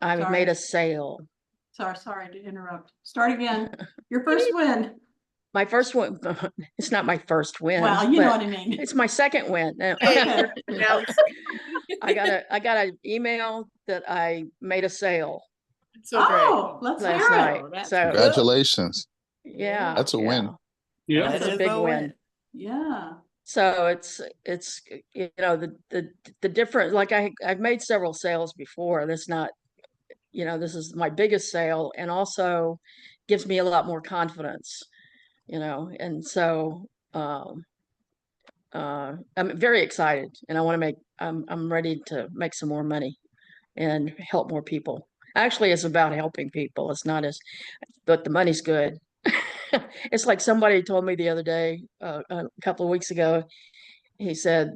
I Sorry. made a sale. Sorry to interrupt. Start again. Your first win. My first win. It's not my first win. Well, you know but what I mean. It's my second win. No. Okay. No. I got an email that I made a sale So great. Oh, let's last hear night. it. So Congratulations. yeah, That's a win. Yeah. That's That a is big a win. Yeah. So it's you know the different, like I've made several sales before. That's not, this is my biggest sale, and also gives me a lot more confidence, and so I'm very excited, and I'm ready to make some more money and help more people. Actually, it's about helping people. It's not as, but the money's good. It's like somebody told me the other day, a couple of weeks ago. He said,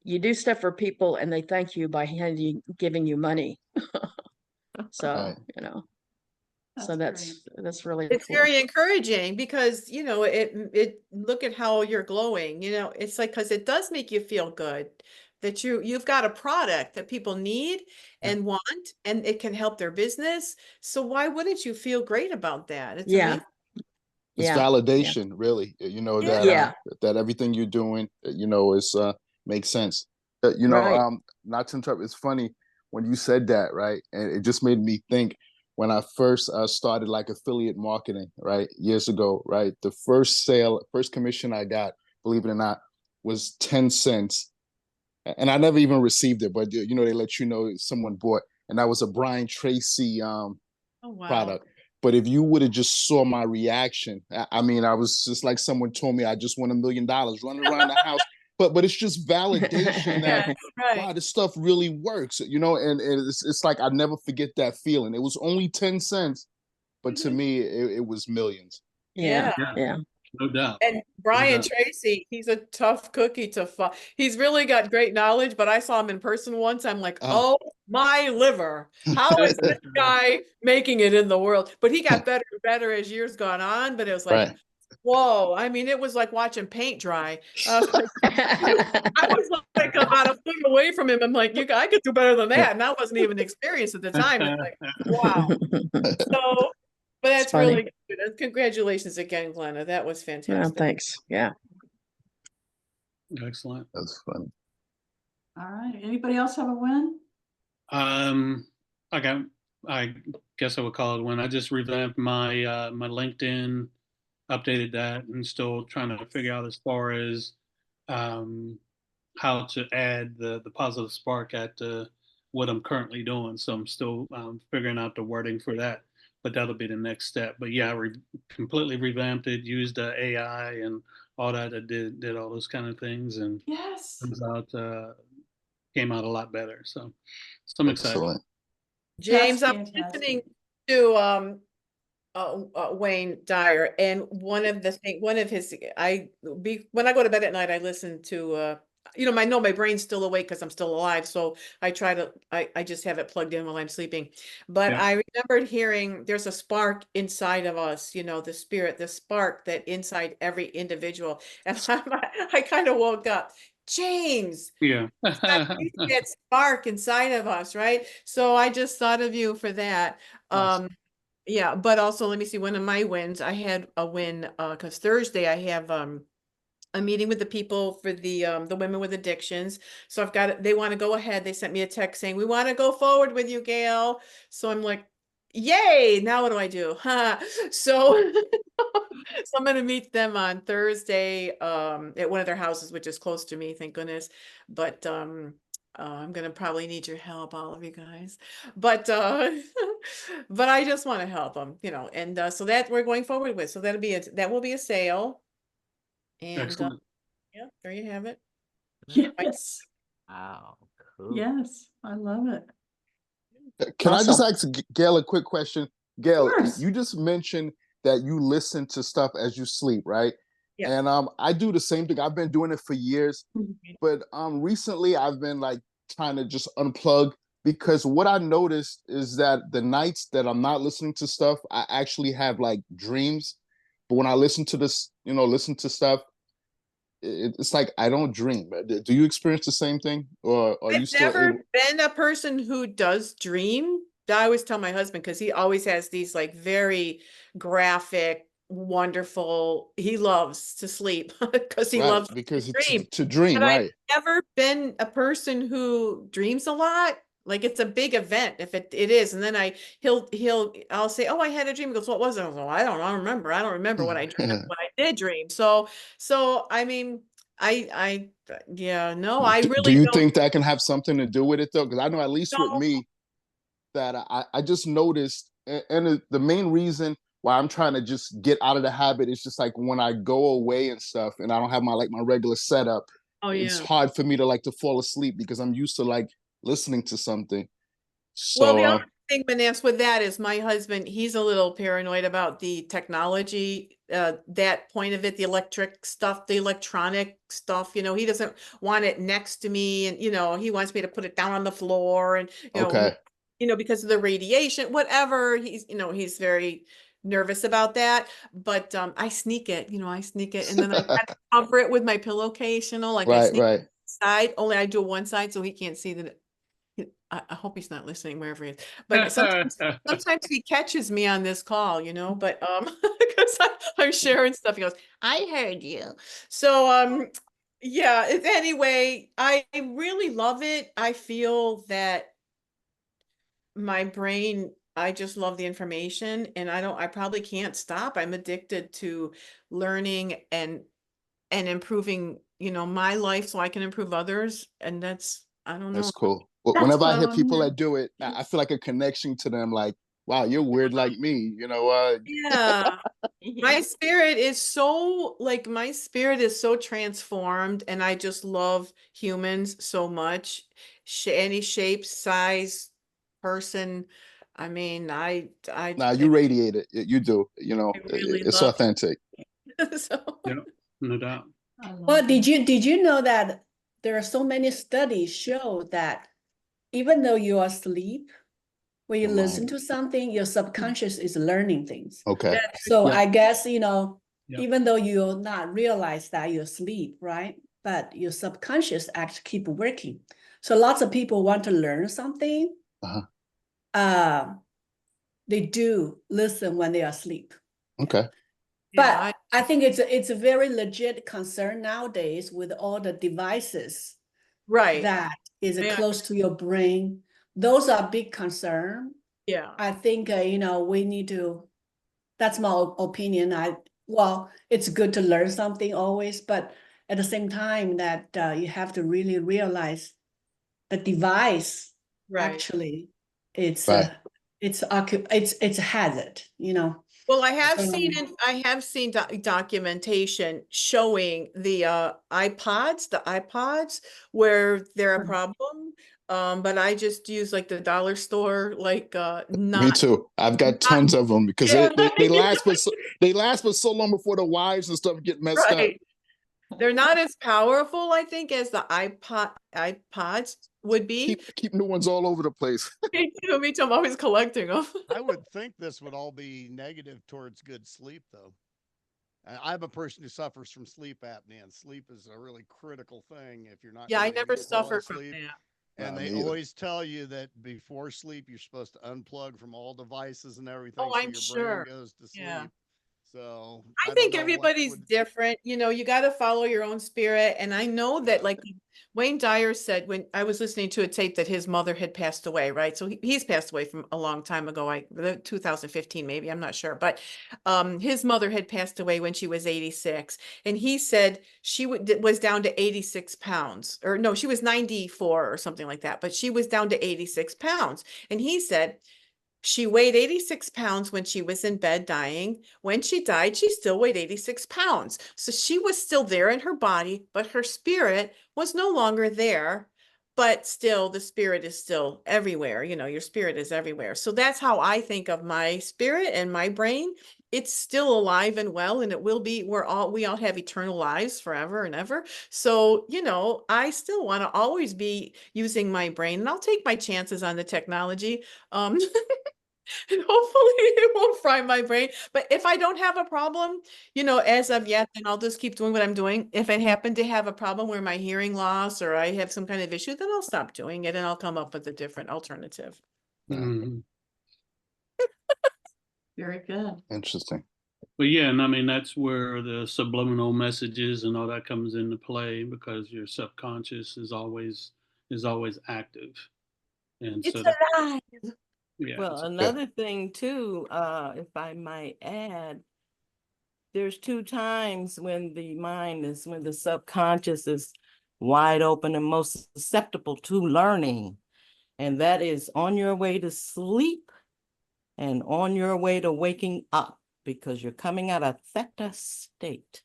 "You do stuff for people, and they thank you by giving you money." So Right. so that's really It's cool. very encouraging because, it look at how you're glowing, it's like, because it does make you feel good that you've got a product that people need and want, and it can help their business. So why wouldn't you feel great about that? It's Yeah, amazing. It's yeah, validation, really, Yeah. yeah, that everything you're doing, is makes sense. right. Not to interrupt, it's funny when you said that, right? And it just made me think when I first started like affiliate marketing, right, years ago, right? The first commission I got, believe it or not, was 10 cents. And I never even received it, but they let you know someone bought, and that was a Brian Tracy Oh, wow. product. But if you would have just saw my reaction, I mean, I was just like someone told me I just won $1 million running around the house. But it's just validation that Yes, right. wow, this stuff really works, and it's like I never forget that feeling. It was only 10 cents, but to me, it was millions. Yeah, Yeah. yeah. No doubt. And Brian Tracy, he's a tough cookie to find. He's really got great knowledge, but I saw him in person once. I'm like, oh my liver. How is this guy making it in the world? But he got better and better as years gone on. But it was like, Right. whoa. I mean, it was like watching paint dry. I was like about a foot away from him. I'm like, I could do better than that. And I wasn't even experienced at the time. It's like, wow. So, but that's really good. And congratulations again, Glenna. That was Yeah, fantastic. thanks. Yeah. Excellent. That's funny. All right. Anybody else have a win? I guess I would call it when I just revamped my my LinkedIn, updated that, and still trying to figure out as far as how to add the positive spark at what I'm currently doing. So I'm still figuring out the wording for that, but that'll be the next step. But yeah, I completely revamped it, used AI and all that. I did all those kind of things, and Yes. turns out came out a lot better. So I'm excited. Excellent. James, That's I'm fantastic. listening to Wayne Dyer, and one of his when I go to bed at night, I listen to I know my brain's still awake because I'm still alive, so I try to I just have it plugged in while I'm sleeping. But Yeah. I remembered hearing there's a spark inside of us, the spirit, the spark that inside every individual, and I kind of woke up. James, Yeah. that spark inside of us, right? So I just thought of you for that. Nice. Yeah, but also let me see, one of my wins, I had a win because Thursday I have a meeting with the people for the women with addictions. So they want to go ahead. They sent me a text saying, we want to go forward with you, Gail. So I'm like, yay, now what do I do? So so I'm going to meet them on Thursday at one of their houses, which is close to me, thank goodness. But I'm going to probably need your help, all of you guys. But but I just want to help them, and so that we're going forward with. So that will be a sale. And Excellent. yeah, there you have it. Yes. Wow, cool. Yes. I love it. Can I just Awesome. ask Gail a quick question? Gail, course. you just mentioned that you listen to stuff as you sleep, right? Yeah. And I do the same thing. I've been doing it for years, but recently I've been like trying to just unplug because what I noticed is that the nights that I'm not listening to stuff, I actually have like dreams. But when I listen to this, listen to stuff, it's like I don't dream. Do you experience the same thing, or are you I've still never able? been a person who does dream. I always tell my husband, because he always has these like very graphic, wonderful, he loves to sleep because he Right, loves to because it's dream. to dream, But I've right? never been a person who dreams a lot. Like it's a big event if it is. And then I'll say, oh, I had a dream. He goes, what was it? I was like, I don't remember. I don't remember what I dreamed, what I did dream. So I mean, yeah, no, I Do really you don't think that can have something to do with it though? Because I know at least with know. me that I just noticed, and the main reason why I'm trying to just get out of the habit is just like when I go away and stuff, and I don't have my regular setup. Oh It's yeah. hard for me to like to fall asleep because I'm used to like listening to something. Well, So the other thing, Vanessa, with that is my husband, he's a little paranoid about the technology, that point of it, the electric stuff, the electronic stuff, he doesn't want it next to me and, he wants me to put it down on the floor and, okay, because of the radiation, whatever, he's very nervous about that, but I sneak it, and then I kind of cover it with my pillowcase, like I right, sneak right. side, only I do one side so he can't see that I hope he's not listening wherever he is. But sometimes he catches me on this call, but because I'm sharing stuff. He goes, I heard you. So yeah, anyway, I really love it. I feel that my brain, I just love the information and I probably can't stop. I'm addicted to learning and improving, my life so I can improve others. And I don't know. That's cool. But That's whenever I hear fun. people that do it, I feel like a connection to them. Like, wow, you're weird like me. Yeah. My spirit is so transformed and I just love humans so much. Any shape, size, person. I mean, Nah, you radiate it. You do. I really It's love authentic. it. So Yeah, no doubt. I love Well, that. did you know that there are so many studies show that even though you are asleep, when you Wow. listen to something, your subconscious is learning things. Okay. that's So Yeah. I guess, Yeah. even though you'll not realize that you're asleep, right? But your subconscious actually keep working. So lots of people want to learn something. Uh-huh. They do listen when they are asleep. Okay. yeah, But I think it's a very legit concern nowadays with all the devices right. that is Yeah. close to your brain. Those are big concern. Yeah. I think, we need to, that's my opinion. Well, it's good to learn something always, but at the same time that you have to really realize the device Right. actually, it's Right. it's a hazard, Well, I have So- seen documentation showing the iPods where they're a problem. But I just use like the dollar store, like Me not too. I've got tons of them because Yeah. they last for so long before the wires and stuff get messed up. right. They're not as powerful, I think, as the iPods would be. Keep new ones all over the place. Me too. I'm always collecting them. I would think this would all be negative towards good sleep, though. I'm a person who suffers from sleep apnea, and sleep is a really critical thing if you're not. Yeah, I getting never good quality suffer from sleep. that. And Nah, they me either. always tell you that before sleep, you're supposed to unplug from all devices and everything, Oh, so I'm your sure. brain goes to sleep. Yeah. So I don't think know what everybody's would- different. You got to follow your own spirit. And I know that, like Wayne Dyer said, when I was listening to a tape that his mother had passed away, right? So he's passed away from a long time ago, 2015, maybe, I'm not sure. But his mother had passed away when she was 86. And he said she was down to 86 pounds. Or no, she was 94 or something like that. But she was down to 86 pounds. And he said, she weighed 86 pounds when she was in bed dying. When she died, she still weighed 86 pounds. So she was still there in her body, but her spirit was no longer there. But still, the spirit is still everywhere. Your spirit is everywhere. So that's how I think of my spirit and my brain. It's still alive and well, and it will be. We all have eternal lives forever and ever. So, I still want to always be using my brain, and I'll take my chances on the technology. And hopefully it won't fry my brain. But if I don't have a problem, as of yet, then I'll just keep doing what I'm doing. If I happen to have a problem where my hearing loss or I have some kind of issue, then I'll stop doing it and I'll come up with a different alternative. Mhm. Very good. Interesting. But yeah, and I mean that's where the subliminal messages and all that comes into play because your subconscious is always active, and It's so that alive. yeah, Well, another thing too, if I might add, there's two times when when the subconscious is wide open and most susceptible to learning. And that is on your way to sleep and on your way to waking up, because you're coming out of theta state.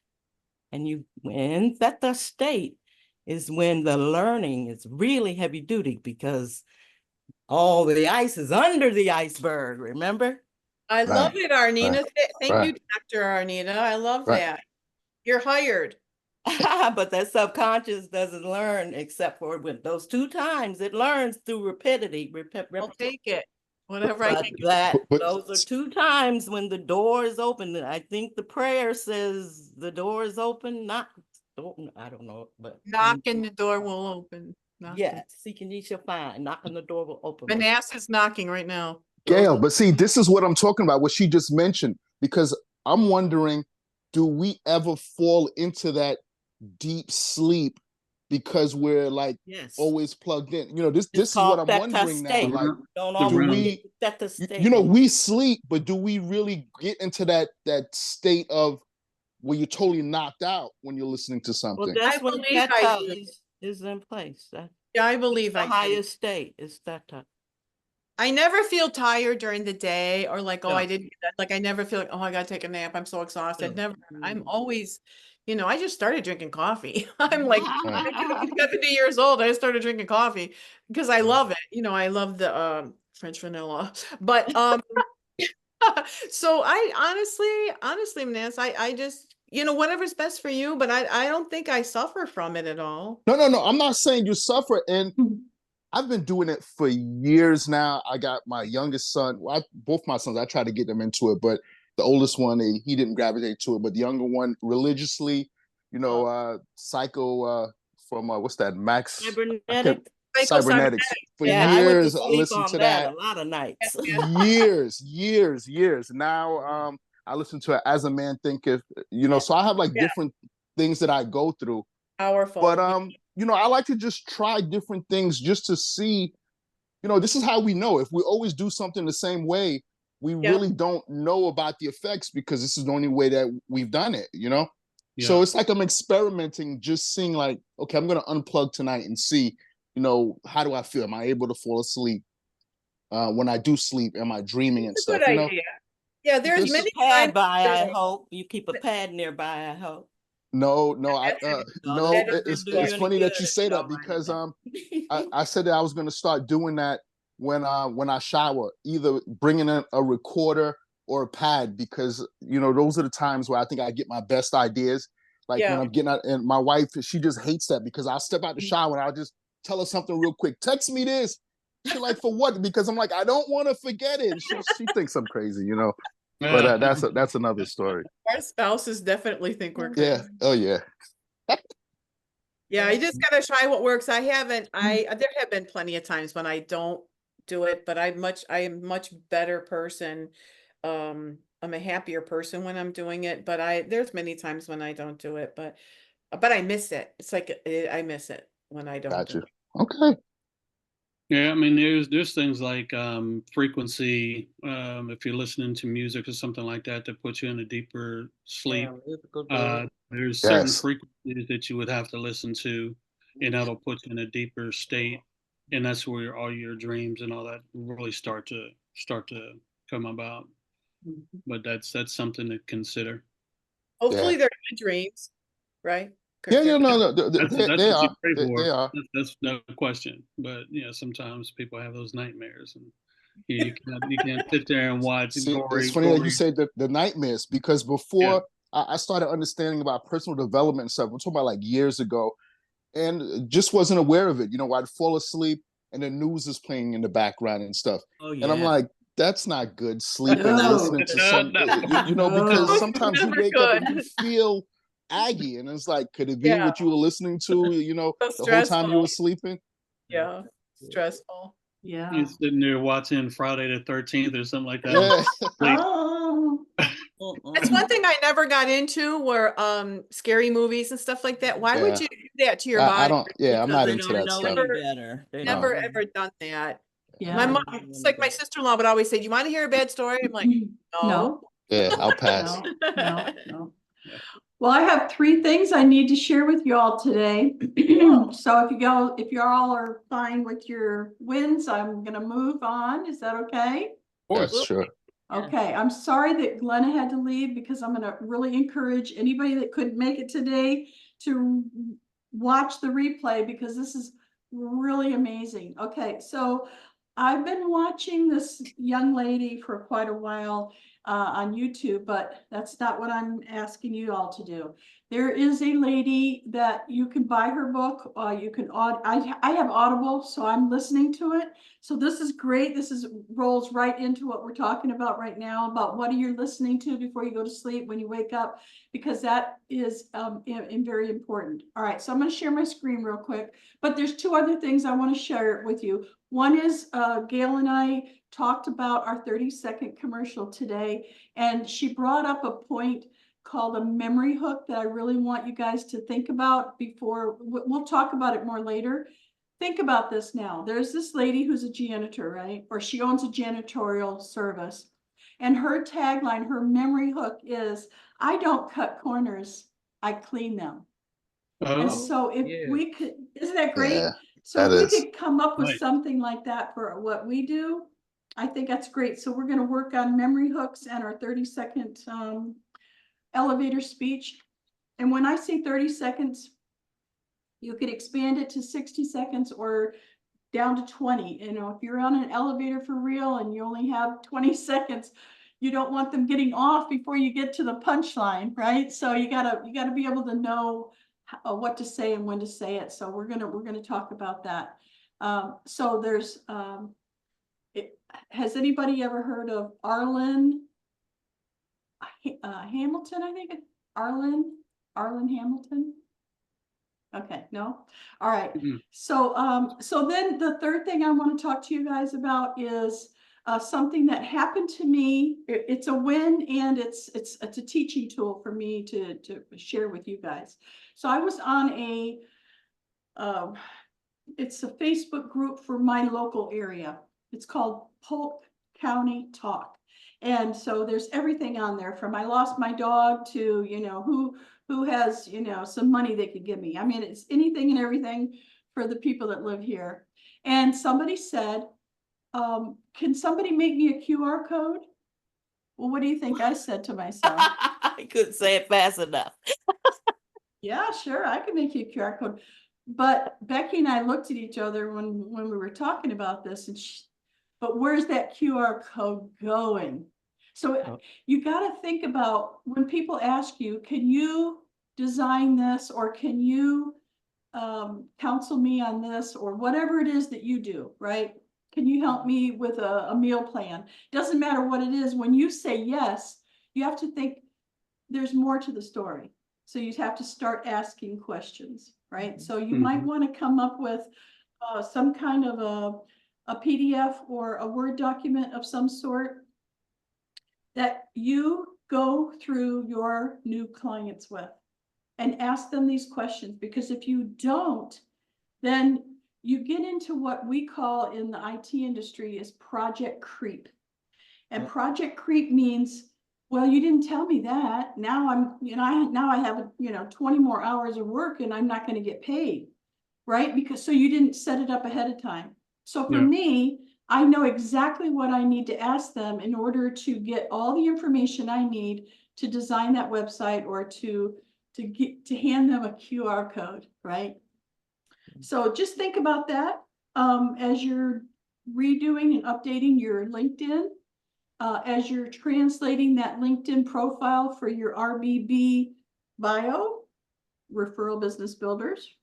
And you in theta state is when the learning is really heavy duty, because all the ice is under the iceberg, remember? I love Right, it, Arnina. Thank you, right. Dr. Arnita. I love Right. that. You're hired. But that subconscious doesn't learn except for with those two times. It learns through rapidity. I'll take it. Whatever I But can. those are two times when the door is open. I think the prayer says the door is open, not, I don't know, but. Knock and the door will open. Knock and- Yes, seeking ye shall find, knock and the door will open. Manasseh's knocking right now. Gail, but see, this is what I'm talking about, what she just mentioned, because I'm wondering, do we ever fall into that deep sleep because we're like Yes. always plugged in? You know, this It's is what called I'm theta wondering now. state. Like, Don't the always REM. get to theta state. you know, we sleep, but do we really get into that state of where you're totally knocked out when you're listening to Well, something? that's I when believe I theta do. is in place. That's Yeah, I believe the I do. highest state is theta. I never feel tired during the day or like, oh, No. I didn't get that. Like, I never feel like, oh, I gotta take a nap. I'm so exhausted. No. Never. I'm always, I just started drinking coffee. I'm like Right. 70 years old. I just started drinking coffee because I love it. I love the French vanilla. But so I honestly, Nance, I just, whatever's best for you, but I don't think I suffer from it at all. No, I'm not saying you suffer. And I've been doing it for years now. I got my youngest son, both my sons, I tried to get them into it, but the oldest one, he didn't gravitate to it. But the younger one, religiously, psycho from what's that, Max? Cybernetic. Cybernetics. For Yeah, I went to years, I sleep listened on to that that. a lot of nights. Years. Now, I listen to it As a Man Thinketh, so I have like different things that I go through. Powerful. But I like to just try different things just to see, this is how we know. If we always do something the same way, we really don't know about the effects because this is the only way that we've done it, Yeah. So it's like I'm experimenting, just seeing like, okay, I'm going to unplug tonight and see, how do I feel? Am I able to fall asleep? When I do sleep, am I dreaming and It's a stuff? good idea. Yeah, there's Just- many Pad times. by, I hope. You keep a pad nearby, I hope. No, that'll do you it's any funny that good you if say you that don't write it because down. I said that I was going to start doing that when I shower, either bringing in a recorder or a pad, because those are the times where I think I get my best ideas. Like when I'm getting out, and my wife, she just hates that because I'll step out the shower and I'll just tell her something real quick. Text me this. She's like, for what? Because I'm like, I don't want to forget it. She thinks I'm crazy, But that's another story. Our spouses definitely think we're crazy. Yeah. Oh yeah. Yeah, you just gotta try what works. There have been plenty of times when I don't do it, but I am much better person. I'm a happier person when I'm doing it, but there's many times when I don't do it, but I miss it. It's like I miss it when I don't Got do you. it. Okay. Yeah, I mean, there's things like frequency. If you're listening to music or something like that puts you in a deeper sleep. There's certain Yes. frequencies that you would have to listen to, and that'll put you in a deeper state, and that's where all your dreams and all that really start to come about. But that's something to consider. Hopefully they're good dreams, right? Yeah, no, That's they what are. you pray for. They are. That's no question. But sometimes people have those nightmares, and you can't sit there and watch See, gory. it's funny that you say the nightmares, because before I started understanding about personal development and stuff, I'm talking about like years ago, and just wasn't aware of it. I'd fall asleep and the news is playing in the background and stuff. Oh, And I'm yeah. like, that's not good. Sleeping, No. listening to some, because sometimes you Never wake up and good. you feel aggy, and it's like, could it be Yeah. what you were listening to, the whole time you were sleeping? Yeah, stressful. Yeah. You're sitting there watching Friday the 13th or something like that. Yeah. Wait, Oh, That's one thing I never got into were scary movies and stuff like that. Why would Yeah. you do that to your I body? don't. Yeah, I'm Because not they into don't that know stuff. any better. They don't Never know. ever done that. Yeah. My They mom, don't know it's any like my better. sister-in-law would always say, "Do you want to hear a bad story?" I'm like, no. No, Yeah, I'll pass. no. Well, I have 3 things I need to share with you all today. So if you all are fine with your wins, I'm gonna move on. Is that okay? of course. That's true. Okay, I'm sorry that Glenna had to leave because I'm gonna really encourage anybody that couldn't make it today to watch the replay because this is really amazing. Okay, so I've been watching this young lady for quite a while on YouTube, but that's not what I'm asking you all to do. There is a lady that you can buy her book. You can I have Audible, so I'm listening to it. So this is great. This is rolls right into what we're talking about right now, about what are you listening to before you go to sleep, when you wake up, because that is very important. All right, so I'm going to share my screen real quick, but there's 2 other things I want to share with you. One is Gail and I talked about our 30-second commercial today, and she brought up a point called a memory hook that I really want you guys to think about before we'll talk about it more later. Think about this now. There's this lady who's a janitor, right? Or she owns a janitorial service. And her tagline, her memory hook is, I don't cut corners, I clean them. And Oh, so if we could, isn't that great? Yeah, So that if we is. could come up with Right. something like that for what we do, I think that's great. So we're gonna work on memory hooks and our 30-second elevator speech. And when I say 30 seconds, you could expand it to 60 seconds or down to 20. You know, if you're on an elevator for real and you only have 20 seconds, you don't want them getting off before you get to the punchline, right? So you gotta be able to know what to say and when to say it. So we're gonna talk about that. So there's has anybody ever heard of Arlen Hamilton? I think Arlen Hamilton. Okay, no, all right. Mhm. So then the third thing I want to talk to you guys about is something that happened to me. It's a win and it's a teaching tool for me to share with you guys. So I was on it's a Facebook group for my local area. It's called Polk County Talk. And so there's everything on there from I lost my dog to, you know, who has, you know, some money they could give me. I mean, it's anything and everything for the people that live here. And somebody said, can somebody make me a QR code? Well, what do you think I said to myself? I couldn't say it fast enough. Yeah, sure, I can make you a QR code. But Becky and I looked at each other when we were talking about this, and but where's that QR code going? So you got to think about when people ask you, can you design this, or can you counsel me on this, or whatever it is that you do, right? Can you help me with a meal plan? Doesn't matter what it is. When you say yes, you have to think there's more to the story. So you'd have to start asking questions, right? So you might want to come up with some kind of a PDF or a Word document of some sort that you go through your new clients with and ask them these questions. Because if you don't, then you get into what we call in the IT industry is project creep. And project creep means, well, you didn't tell me that. Now I'm, you know, now I have, you know, 20 more hours of work and I'm not going to get paid, right? Because so you didn't set it up ahead of time. So for Yeah. me, I know exactly what I need to ask them in order to get all the information I need to design that website or to hand them a QR code, right? So just think about that as you're redoing and updating your LinkedIn. As you're translating that LinkedIn profile for your RBB bio, referral business builders.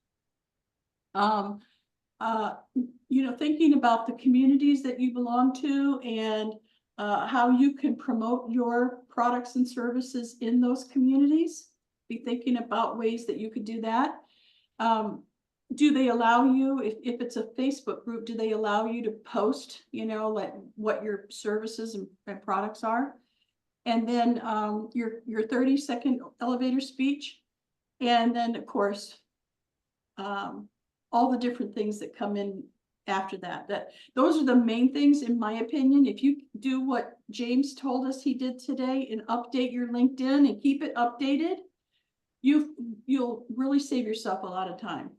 You know, thinking about the communities that you belong to and how you can promote your products and services in those communities. Be thinking about ways that you could do that. do they allow you, if it's a Facebook group, do they allow you to post, you know, like what your services and products are? And then your 30-second elevator speech. And then, of course, all the different things that come in after that. Those are the main things, in my opinion. If you do what James told us he did today and update your LinkedIn and keep it updated, you'll really save yourself a lot of time.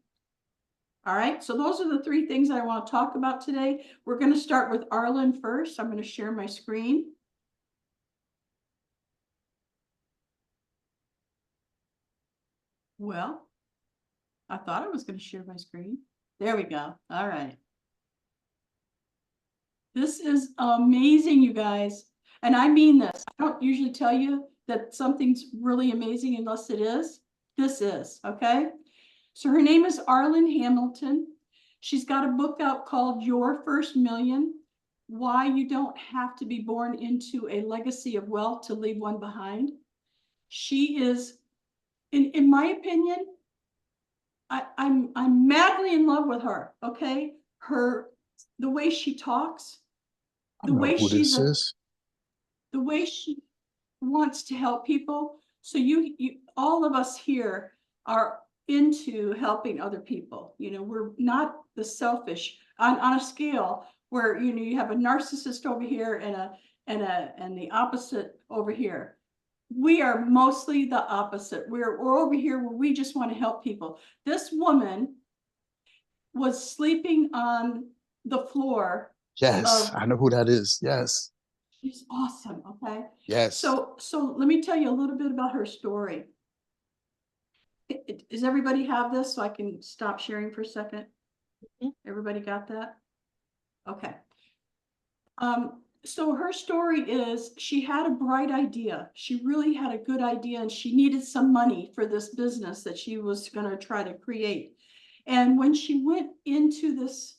All right, so those are the 3 things I want to talk about today. We're going to start with Arlen first. I'm going to share my screen. Well, I thought I was going to share my screen. There we go. All right. This is amazing, you guys. And I mean this. I don't usually tell you that something's really amazing unless it is. This is, okay? So her name is Arlen Hamilton. She's got a book out called Your First Million: Why You Don't Have to Be Born into a Legacy of Wealth to Leave One Behind. She is, in my opinion, I'm madly in love with her. Okay, the way she talks, the way the way she wants to help people. So you all of us here are into helping other people. You know, we're not the selfish on a scale where, you know, you have a narcissist over here and the opposite over here. We are mostly the opposite. We're over here where we just want to help people. This woman was sleeping on the floor. Yes, I know who that is. Yes. She's awesome. Okay. Yes. So let me tell you a little bit about her story. Does everybody have this so I can stop sharing for a second? Everybody got that? Okay. So her story is, she had a bright idea. She really had a good idea, and she needed some money for this business that she was going to try to create. And when she went into this,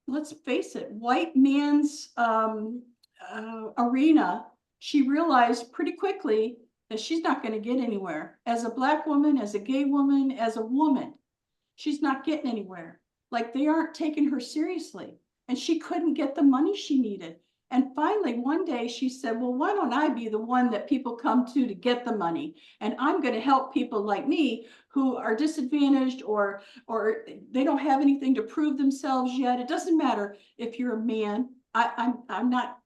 let's face it, white man's arena, she realized pretty quickly that she's not going to get anywhere. As a Black woman, as a gay woman, as a woman, she's not getting anywhere. Like, they aren't taking her seriously. And she couldn't get the money she needed. And finally, one day she said, well, why don't I be the one that people come to get the money? And I'm going to help people like me who are disadvantaged or they don't have anything to prove themselves yet. It doesn't matter if you're a man. I'm not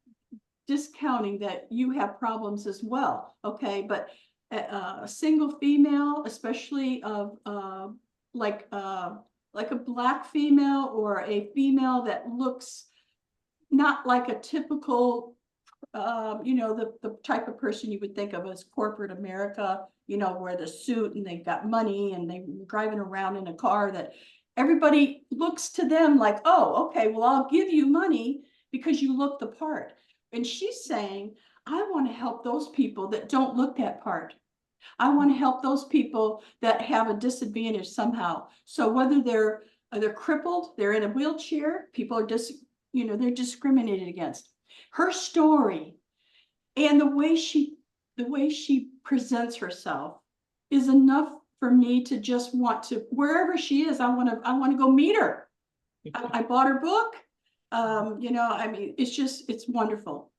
discounting that you have problems as well. Okay. But a single female, especially of like a Black female or a female that looks not like a typical, you know, the type of person you would think of as corporate America, you know, wear the suit and they've got money and they're driving around in a car that everybody looks to them like, oh, okay, well, I'll give you money because you look the part. And she's saying, I want to help those people that don't look that part. I want to help those people that have a disadvantage somehow. So whether they're crippled, they're in a wheelchair, people are they're discriminated against. Her story and the way she presents herself is enough for me to just want to, wherever she is, I want to go meet her. I bought her book. You know, I mean, it's wonderful.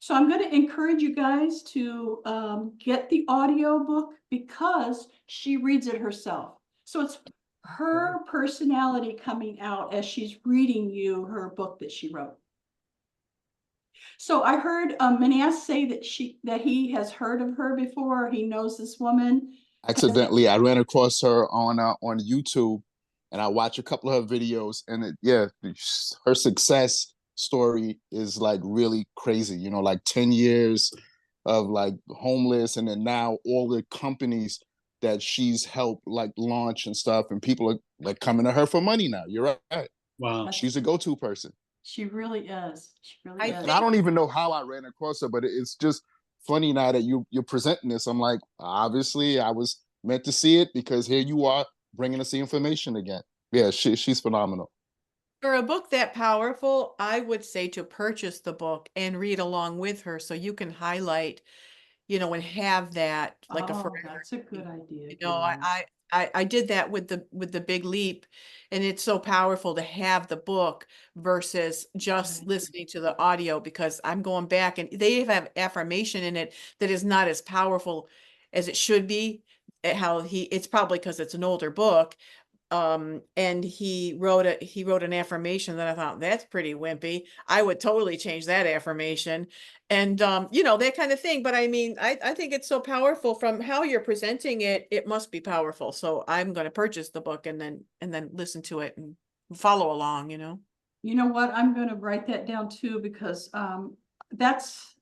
So I'm going to encourage you guys to get the audio book because she reads it herself. So it's her personality coming out as she's reading you her book that she wrote. So I heard Manas say that he has heard of her before. He knows this woman. Accidentally, I ran across her on YouTube, and I watched a couple of her videos, and her success story is like really crazy. You know, like 10 years of like homeless, and then now all the companies that she's helped like launch and stuff, and people are like coming to her for money now. You're right. Wow. She's a go-to person. She really is. She really is. And I don't even know how I ran across her, but it's just funny now that you're presenting this. I'm like, obviously I was meant to see it because here you are bringing us the information again. Yeah, she's phenomenal. For a book that powerful, I would say to purchase the book and read along with her so you can highlight and have that like a Oh, forever. that's a good idea. You know, Gwen. I did that with the Big Leap, and it's so powerful to have the book versus just Right. listening to the audio, because I'm going back and they have affirmation in it that is not as powerful as it should be. It's probably because it's an older book. And he wrote an affirmation that I thought, that's pretty wimpy. I would totally change that affirmation. And that kind of thing. But I mean, I think it's so powerful from how you're presenting it. It must be powerful. So I'm going to purchase the book and then listen to it and follow along, You know what? I'm going to write that down too, because that's,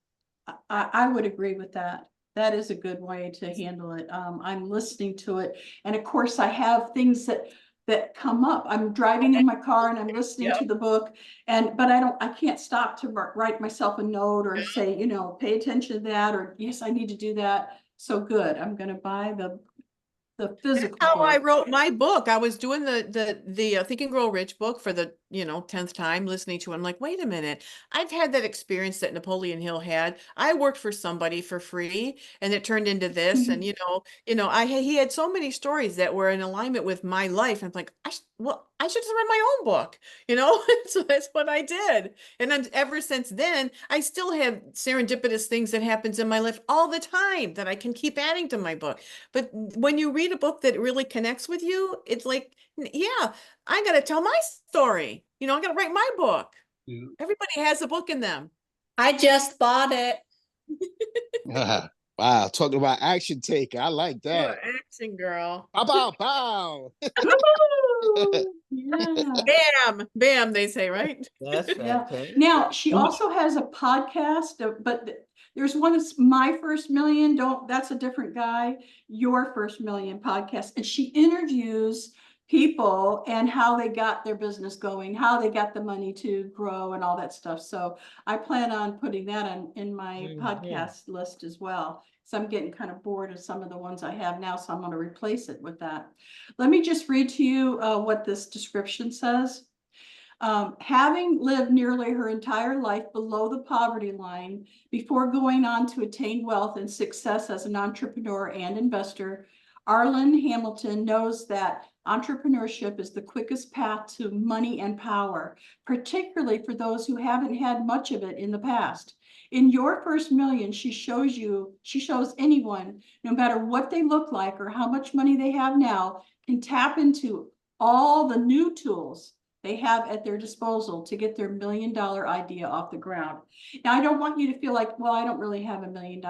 I would agree with that. That is a good way to handle it. I'm listening to it. And of course I have things that come up. I'm driving in my car and I'm listening to the book, but I can't stop to write myself a note or say, pay attention to that, or yes, I need to do that. So good. I'm going to buy the physical How I book. wrote my book. I was doing the Think and Grow Rich book for the 10th time, listening to it. I'm like, wait a minute, I've had that experience that Napoleon Hill had. I worked for somebody for free, and it turned into this. And he had so many stories that were in alignment with my life. And I'm like, I should just write my own book. So that's what I did. And then ever since then, I still have serendipitous things that happens in my life all the time that I can keep adding to my book. But when you read a book that really connects with you, it's like, yeah, I got to tell my story. I got to write my book. Yeah. Everybody has a book in them. I just bought it. Wow, talking about action taker. I like You're that. an action girl. Bow, bow, bow. Woo! Yeah. Bam, bam, they say, right? That's Yeah. fantastic. Now, she also has a podcast, but there's one that's My First Million. That's a different guy. Your First Million podcast. And she interviews people and how they got their business going, how they got the money to grow and all that stuff. So I plan on putting that in my podcast list as well. So I'm getting kind of bored of some of the ones I have now, so I'm going to replace it with that. Let me just read to you what this description says. Having lived nearly her entire life below the poverty line before going on to attain wealth and success as an entrepreneur and investor, Arlen Hamilton knows that entrepreneurship is the quickest path to money and power, particularly for those who haven't had much of it in the past. In Your First Million, she shows anyone, no matter what they look like or how much money they have now, can tap into all the new tools they have at their disposal to get their $1 million idea off the ground. Now, I don't want you to feel like, well, I don't really have $1 million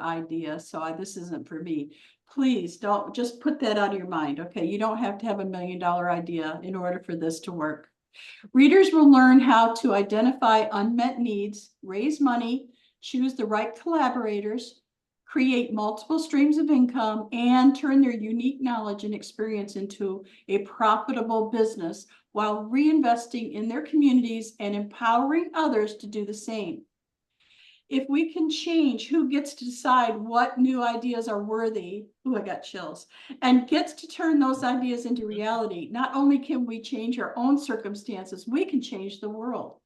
idea, so this isn't for me. Please don't just put that out of your mind. Okay, you don't have to have $1 million idea in order for this to work. Readers will learn how to identify unmet needs, raise money, choose the right collaborators, create multiple streams of income, and turn their unique knowledge and experience into a profitable business while reinvesting in their communities and empowering others to do the same. If we can change who gets to decide what new ideas are worthy, I got chills, and gets to turn those ideas into reality, not only can we change our own circumstances, we can change the world.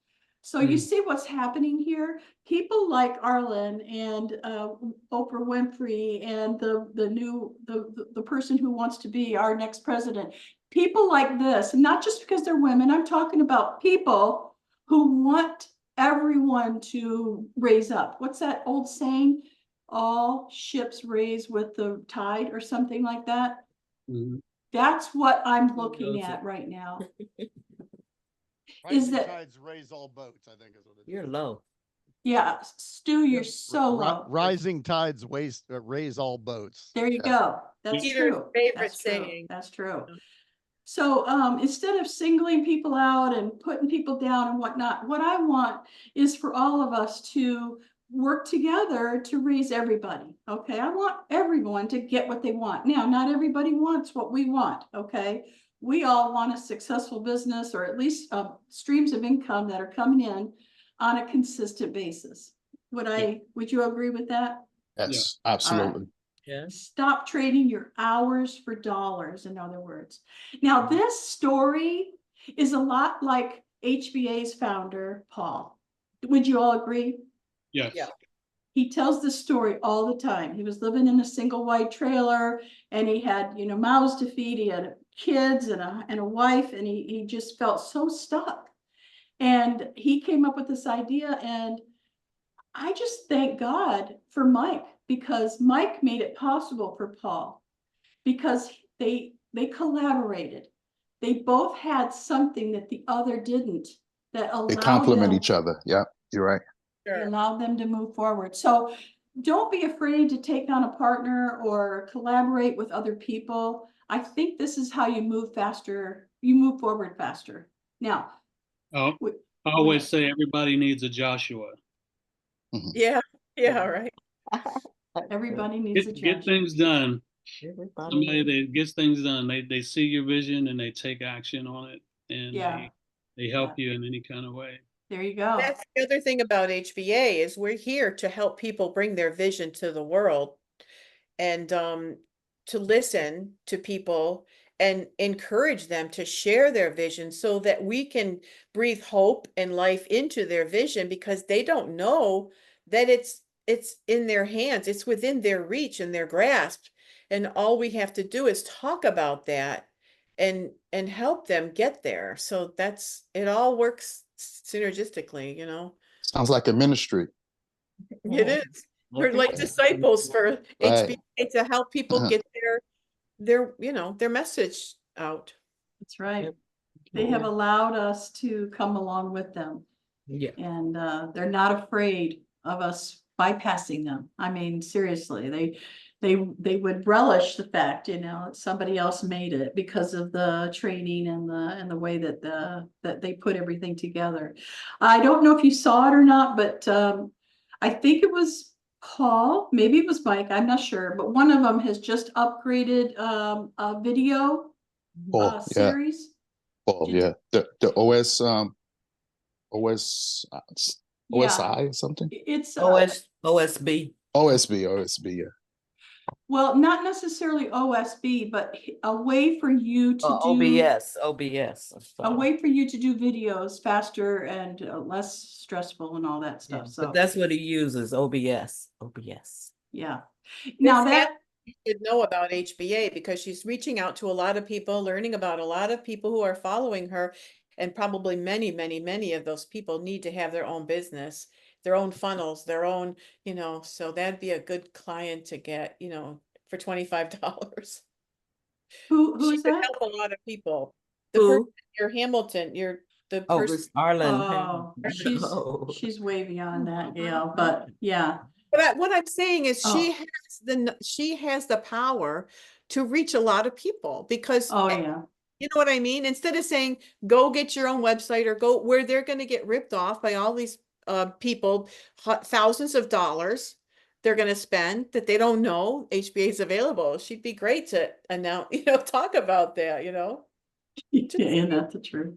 So you see what's happening here? People like Arlen and Oprah Winfrey and the person who wants to be our next president. People like this, not just because they're women. I'm talking about people who want everyone to raise up. What's that old saying? All ships raise with the tide, or something like that. Mhm. That's what I'm looking at right now. Rising that- tides raise all boats, I think is what it is. You're low. Yeah, Stu, you're so low. Rising tides raise all boats. There you go. That's Peter's true. favorite That's true. saying. That's true. So instead of singling people out and putting people down and whatnot, what I want is for all of us to work together to raise everybody. Okay, I want everyone to get what they want. Now, not everybody wants what we want. Okay, we all want a successful business, or at least streams of income that are coming in on a consistent basis. Would you agree with that? Yes, absolutely. Yeah. Stop trading your hours for dollars, in other words. Now, this story is a lot like HBA's founder, Paul. Would you all agree? Yes. Yeah. he tells this story all the time. He was living in a single wide trailer and he had, you know, mouths to feed. He had kids and a wife, and he just felt so stuck. And he came up with this idea, and I just thank God for Mike, because Mike made it possible for Paul, because they collaborated. They both had something that the other didn't, that They allowed complement them, each other. Yeah, you're right. they allowed them to move forward. So don't be afraid to take on a partner or collaborate with other people. I think this is how you move faster. You move forward faster. Now, Oh, we- I always say everybody needs a Joshua. Yeah, yeah, right. everybody needs a Get Joshua. things done. Everybody. Somebody that gets things done. They see your vision and they take action on it, and Yeah. they help you in any kind of way. There you go. That's the other thing about HBA is we're here to help people bring their vision to the world, and to listen to people and encourage them to share their vision so that we can breathe hope and life into their vision, because they don't know that it's in their hands, it's within their reach and their grasp, and all we have to do is talk about that and help them get there. So that's, it all works synergistically, you know. Sounds like a ministry. It is. We're like Okay. disciples for Right. HBA to help people get their, you know, their message out. That's right. Yep. They have allowed us to come along with them, Yeah. and they're not afraid of us bypassing them. I mean, seriously, they would relish the fact, you know, that somebody else made it, because of the training and the way that that they put everything together. I don't know if you saw it or not, but I think it was Paul, maybe it was Mike, I'm not sure, but one of them has just upgraded a video Paul, yeah, series. Paul, Did- yeah. The OS Yeah, OSI or something. it's OSB. OSB, yeah. well, not necessarily OSB, but a way for you to do OBS. a way for you to do videos faster and less stressful and all that Yeah, stuff. So but that's what he uses, OBS. yeah. Now This that you should know about HBA because she's reaching out to a lot of people, learning about a lot of people who are following her, and probably many of those people need to have their own business, their own funnels, their own, you know, so that'd be a good client to get, you know, for $25. who She is could that? help a lot of people. The Who? person, your Hamilton, the Oh, person. it's Arlen. Oh, she's way beyond that, Gail, but yeah. But what I'm saying is Oh. she has the power to reach a lot of people, because Oh yeah. you know what I mean? Instead of saying, go get your own website or go where they're going to get ripped off by all these people, thousands of dollars they're going to spend that they don't know HBA is available. She'd be great to announce, you know, talk about that, you know? Yeah, and that's the truth.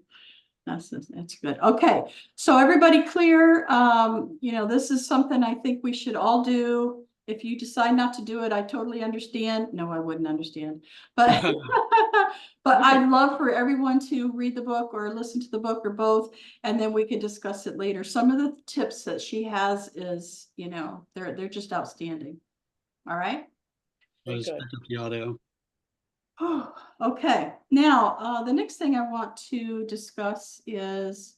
That's good. Okay, so everybody clear? You know, this is something I think we should all do. If you decide not to do it, I totally understand. No, I wouldn't understand, but but I'd love for everyone to read the book or listen to the book or both, and then we can discuss it later. Some of the tips that she has is, you know, they're just outstanding. All right. Let's pick up the audio. Okay, now the next thing I want to discuss is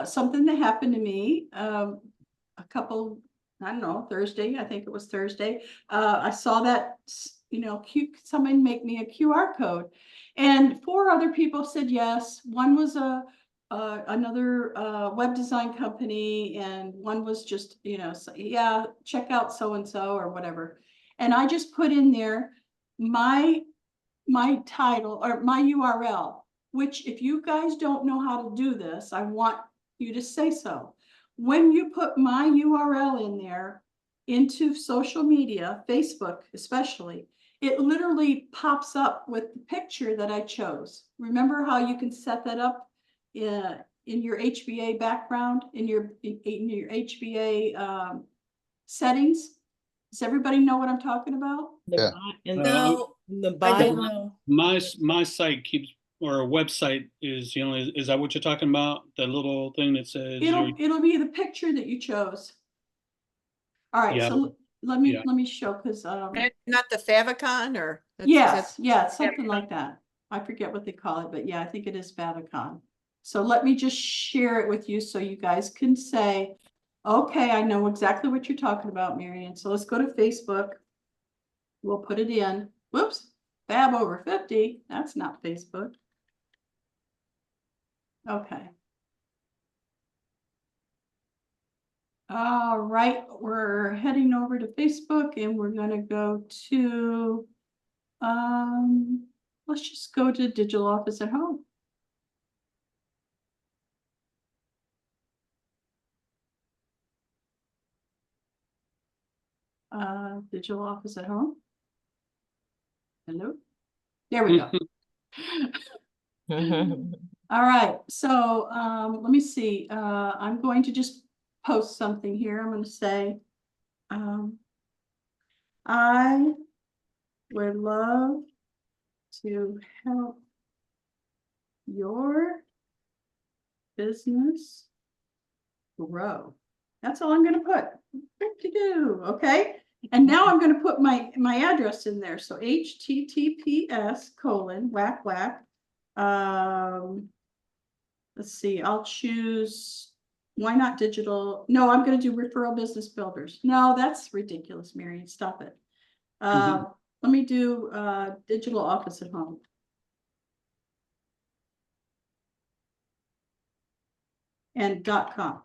something that happened to me a couple, I don't know, Thursday, I think it was Thursday. I saw that, you know, somebody make me a QR code, and 4 other people said yes. One was another web design company, and one was just, you know, so, yeah, check out so and so or whatever. And I just put in there my title or my URL, which if you guys don't know how to do this, I want you to say so. When you put my URL in there into social media, Facebook especially, it literally pops up with the picture that I chose. Remember how you can set that up in your HBA background, in your HBA settings? Does everybody know what I'm talking about? Yeah. No, the I don't bio. know. My site keeps, or a website is, you know, is that what you're talking about? The little thing that says It'll be the picture that you chose. All right, Yeah. so let me show, because Not the favicon or? yes, yeah, something like that. I forget what they call it, but yeah, I think it is favicon. So let me just share it with you so you guys can say, okay, I know exactly what you're talking about, Marion. So let's go to Facebook. We'll put it in. Whoops, Fab over 50. That's not Facebook. Okay. All right, we're heading over to Facebook and we're gonna go to, let's just go to Digital Office at Home. Digital Office at Home. Hello. There we go. All right, so let me see. I'm going to just post something here. I'm going to say, I would love to help your business grow. That's all I'm going to put. Okay. And now I'm going to put my address in there. So https:// let's see, I'll choose, why not digital? No, I'm going to do referral business builders. No, that's ridiculous, Marion. Stop it. Let me do Digital Office at Home. And .com.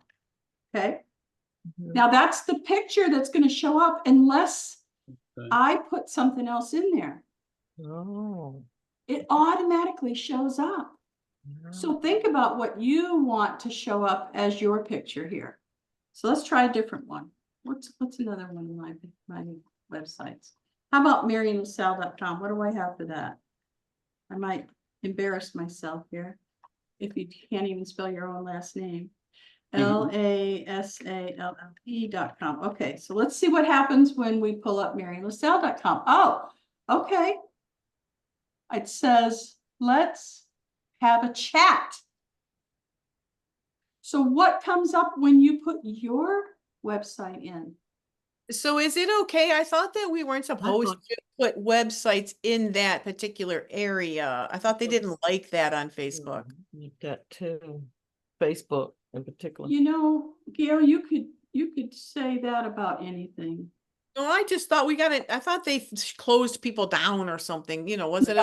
Okay. Now that's the picture that's going to show up unless I put something else in there. Oh. It automatically shows up. So think about what you want to show up as your picture here. So let's try a different one. What's another one of my websites? How about MarionLaSalle.com? What do I have for that? I might embarrass myself here if you can't even spell your own last name. LaSalle.com. Okay, so let's see what happens when we pull up MarionLaSalle.com. Oh, okay. It says, let's have a chat. So what comes up when you put your website in? So is it okay? I thought that we weren't supposed to put websites in that particular area. I thought they didn't like that on Facebook. Like that too. Facebook in particular. You know, Gail, you could say that about anything. No, I just thought I thought they closed people down or something, was it?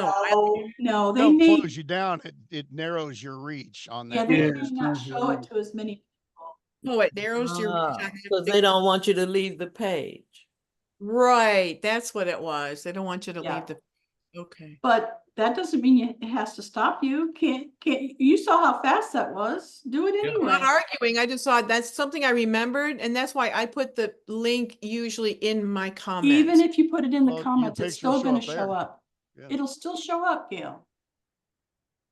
No, they Don't may, close you down. It narrows your reach on yeah, that. they Yeah. may not show it to as many people. Oh, it narrows your reach. Because they don't want you to leave the page. Right, that's what it was. They don't want you to Yeah. leave the, okay. But that doesn't mean it has to stop you. Can't, you saw how fast that was. Do it Yeah. I'm not anyway. arguing. I just thought that's something I remembered, and that's why I put the link usually in my comments. Even if you put it in the Well, your comments, it's picture will still show gonna up there. show up. Yeah. It'll still show up, Gail.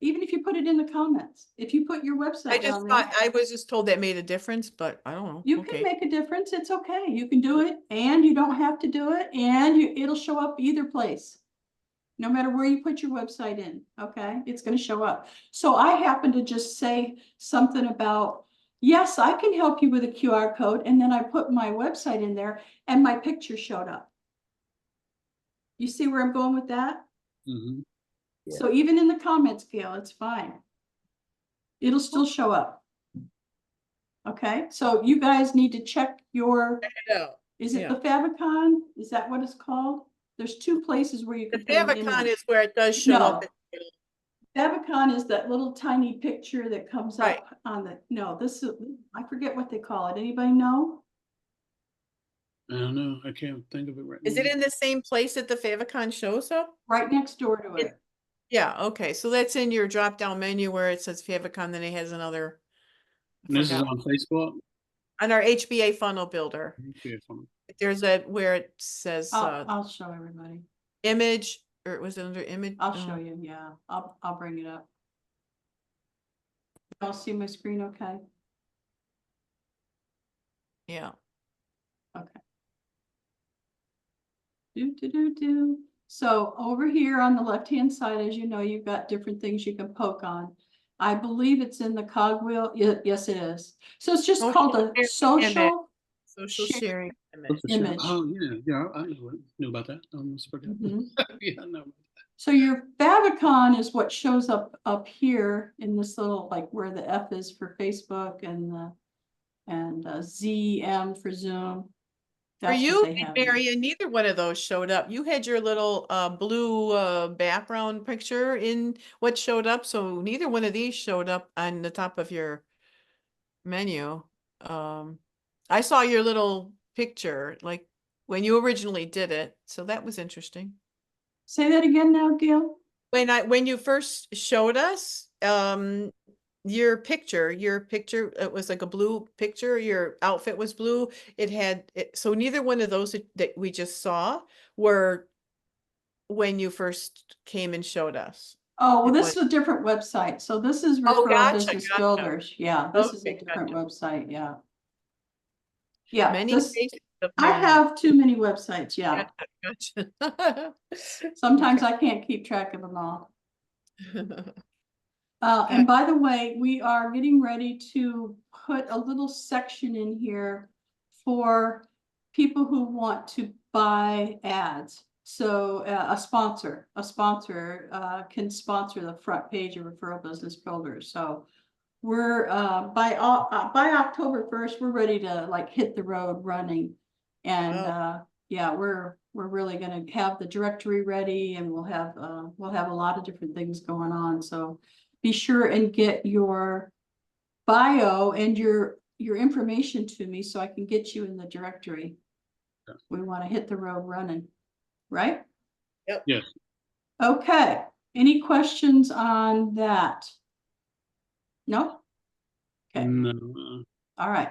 Even if you put it in the comments, if you put your I website just down there, thought, I was just told that made a difference, but I don't know. you Okay. can make a difference. It's okay. You can do it and you don't have to do it, and it'll show up either place. No matter where you put your website in, okay? It's gonna show up. So I happen to just say something about, yes, I can help you with a QR code, and then I put my website in there and my picture showed up. You see where I'm going with that? Mhm. So even in the comments, Gail, it's fine. It'll still show up. Okay, so you guys need to check your, Yeah. is it Yeah. the favicon? Is that what it's called? There's two places where you The can put an favicon image. is where it does show No. up. Favicon is that little tiny picture that comes Right. up on the, no, this is, I forget what they call it. Anybody know? I don't know. I can't think of it right Is now. it in the same place that the favicon shows up? Right next door to it. Yeah, okay, so that's in your drop-down menu where it says favicon, then it has another. I And this is forgot. on Facebook. On our HBA funnel builder, Okay, fine. there's a where it says I'll show everybody. image, or was it under image? I'll show you, yeah. I'll bring it up. Y'all see my screen okay? Yeah. Okay. Do. So over here on the left-hand side, as you know, you've got different things you can poke on. I believe it's in the cogwheel. Yes, it is. So it's just Oh, called a there's the social. Social share sharing. Oh, for sure. image. Oh, yeah, I knew about that. I almost forgot. Mhm. Yeah, I know. So your favicon is what shows up here in this little, like where the F is for Facebook and ZM for Zoom. For That's what you, they have. here. Marion, neither one of those showed up. You had your little blue background picture in what showed up, so neither one of these showed up on the top of your menu. I saw your little picture, like when you originally did it, so that was interesting. Say that again now, Gail. When you first showed us, your picture, it was like a blue picture, your outfit was blue. It had it, so neither one of those that we just saw were when you first came and showed us. Oh, well, It this was- is a different website. So this is Oh, Referral gotcha, Business gotcha. Builders. Yeah, this is a Okay, different gotcha. website. Yeah. Yeah, Many this, faces of I Marion. have too many websites. Yeah. Gotcha. Sometimes Okay. I can't keep track of them all. Got And by the way, we are getting ready to put a little section in here for people who want to buy ads. So a sponsor can sponsor the front page of Referral Business Builders. So we're by October 1st, we're ready to like hit the road running. And yeah, we're really gonna have the directory ready, and we'll have a lot of different things going on. So be sure and get your bio and your information to me so I can get you in the directory. Yeah. We want to hit the road running, right? Yep. Yes. Okay. Any questions on that? No? Okay. No. All right.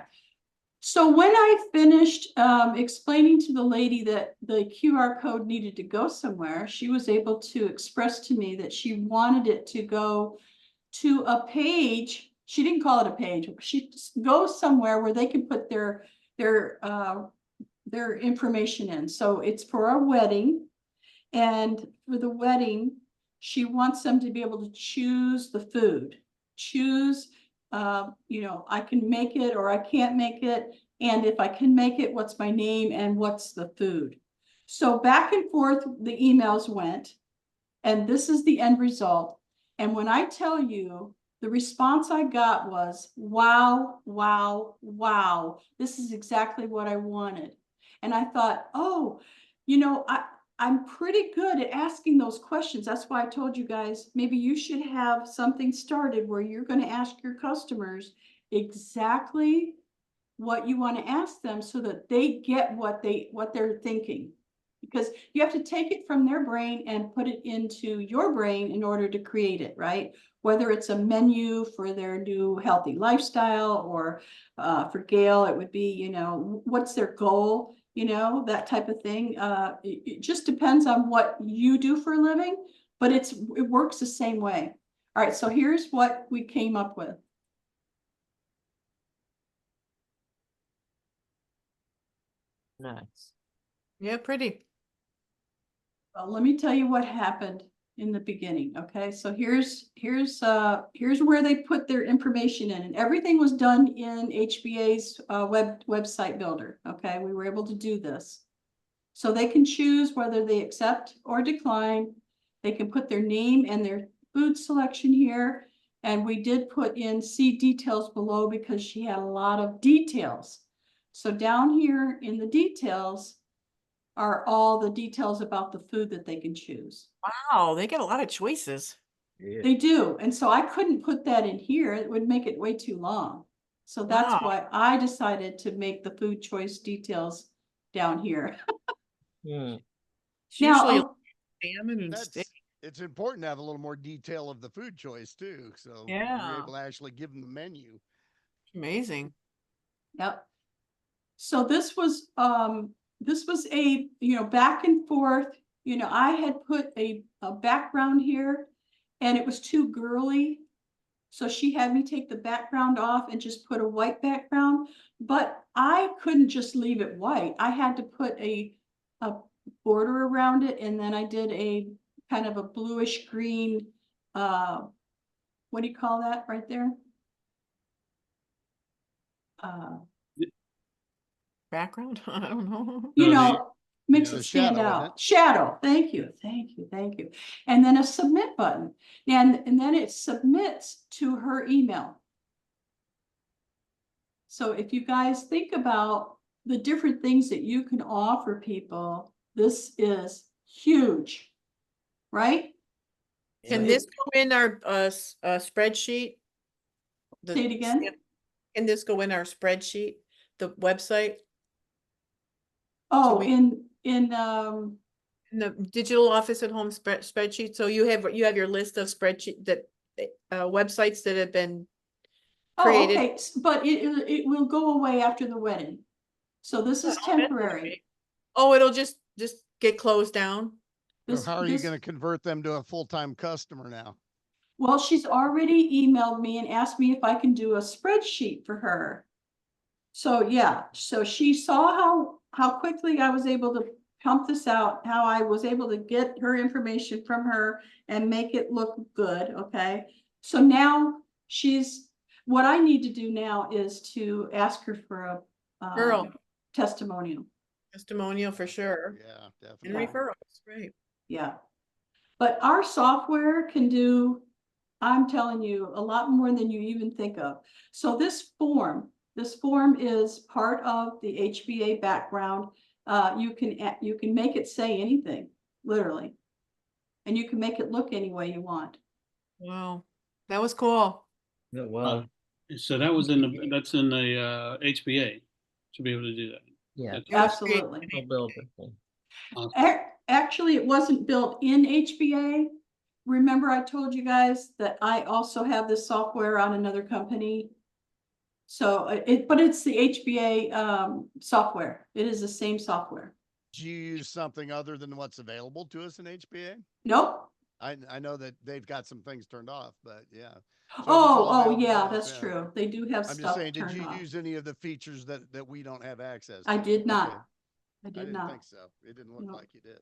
So when I finished explaining to the lady that the QR code needed to go somewhere, she was able to express to me that she wanted it to go to a page. She didn't call it a page. She goes somewhere where they can put their information in. So it's for a wedding, and for the wedding, she wants them to be able to choose the food, choose, I can make it or I can't make it. And if I can make it, what's my name and what's the food? So back and forth, the emails went, and this is the end result. And when I tell you, the response I got was, wow, wow, wow. This is exactly what I wanted. And I thought, oh, I'm pretty good at asking those questions. That's why I told you guys, maybe you should have something started where you're going to ask your customers exactly what you want to ask them so that they get what they're thinking. Because you have to take it from their brain and put it into your brain in order to create it, right? Whether it's a menu for their new healthy lifestyle, or for Gail, it would be, what's their goal, that type of thing. It just depends on what you do for a living, but it works the same way. All right, so here's what we came up with. Nice. Yeah, pretty. Well, let me tell you what happened in the beginning. Okay, so here's where they put their information in, and everything was done in HBA's website builder. Okay, we were able to do this, so they can choose whether they accept or decline. They can put their name and their food selection here, and we did put in see details below because she had a lot of details. So down here in the details are all the details about the food that they can choose. Wow, they get a lot of choices. Yeah. They do. And so I couldn't put that in here. It would make it way too long. So that's Wow. why I decided to make the food choice details down here. Hmm. It's Now, usually salmon and steak. It's important to have a little more detail of the food choice too. So Yeah. you're able to actually give them the menu. Amazing. yep. So this was a, back and forth, I had put a background here and it was too girly. So she had me take the background off and just put a white background, but I couldn't just leave it white. I had to put a border around it. And then I did a kind of a bluish green, what do you call that right there? background? I don't know. You No, know, makes yeah, it the stand shadow, isn't out. it? Shadow, thank you, thank you, thank you. And then a submit button, and then it submits to her email. So if you guys think about the different things that you can offer people, this is huge, right? Can So this it- go in our spreadsheet? The Say it again? stamp- Can this go in our spreadsheet, the website, Oh, we- in in the digital office at home spreadsheet? So you have your list of spreadsheet that websites that have been oh, created. okay, but it will go away after the wedding. So this is Oh, that's temporary. okay. Oh, it'll just get closed down. So This- how are you this- gonna convert them to a full-time customer now? Well, she's already emailed me and asked me if I can do a spreadsheet for her. So yeah, so she saw how quickly I was able to pump this out, how I was able to get her information from her and make it look good, okay? So now what I need to do now is to ask her for a Referral. testimonial. Testimonial for sure. Yeah, And definitely. referrals, right? Yeah. But our software can do, I'm telling you, a lot more than you even think of. So this form is part of the HBA background. You can make it say anything, literally. And you can make it look any way you want. Wow, that was cool. Yeah, wow. So that's in the HBA to be able to do that. Yeah. That's It was great. Absolutely. I'll build it. awesome. Actually, it wasn't built in HBA. Remember I told you guys that I also have this software on another company. So but it's the HBA software. It is the same software. Do you use something other than what's available to us in HBA? Nope. I know that they've got some things turned off, but yeah. So if it's Oh, all available yeah, to us, that's yeah. true. They do have I'm just stuff saying, did turned you off. use any of the features that we don't have access I to? did not. Okay. I I did didn't not. think so. It didn't look No. like you did.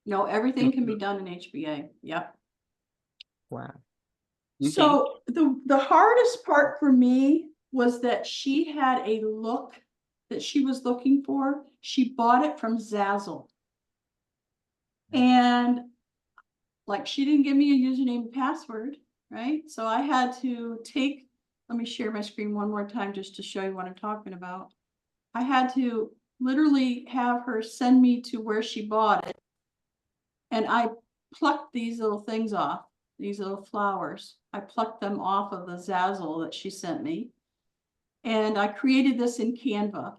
No, everything can be done in HBA. Yep. Wow. Okay. So the hardest part for me was that she had a look that she was looking for. She bought it from Zazzle. And like she didn't give me a username and password, right? So I had to let me share my screen one more time just to show you what I'm talking about. I had to literally have her send me to where she bought it. And I plucked these little things off, these little flowers. I plucked them off of the Zazzle that she sent me. And I created this in Canva.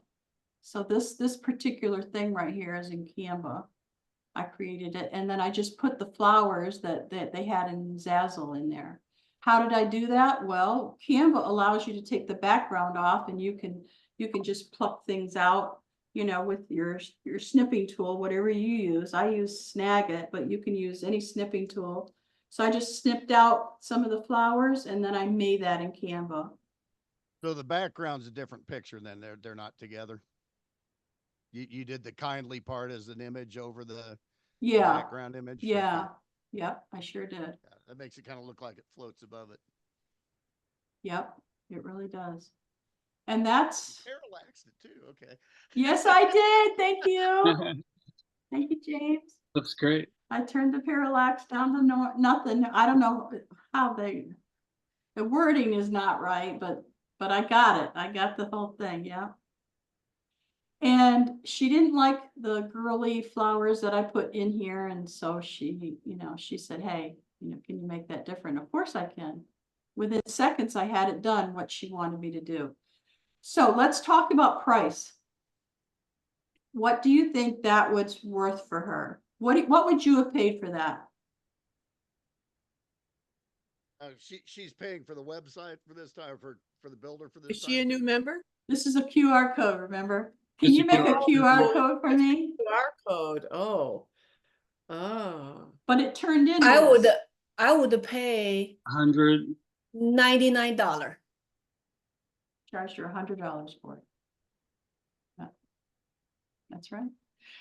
So this particular thing right here is in Canva. I created it, and then I just put the flowers that they had in Zazzle in there. How did I do that? Well, Canva allows you to take the background off, and you can just pluck things out, you know, with your snipping tool, whatever you use. I use Snagit, but you can use any snipping tool. So I just snipped out some of the flowers, and then I made that in Canva. So the background's a different picture then. They're not together. You did the kindly part as an image over the Yeah, background image. yeah, Okay. yep, I sure did. Yeah, that makes it kind of look like it floats above it. Yep, it really does. And that's, Parallaxed it too. Okay. yes, I did. Thank you. Thank you, James. That's great. I turned the parallax down to nothing. I don't know how the wording is not right, but I got it. I got the whole thing. Yeah. And she didn't like the girly flowers that I put in here. And so she, you know, she said, hey, you know, can you make that different? Of course I can. Within seconds, I had it done what she wanted me to do. So let's talk about price. What do you think that was worth for her? What would you have paid for that? She's paying for the website for this time, for the builder for this Is she a time new too? member? This is a QR code, remember? Can It's you a make a QR QR code. code for It's a me? QR code. Oh. Oh. But it turned into I would pay 100. $99. charge her $100 for it. Yeah. That's right.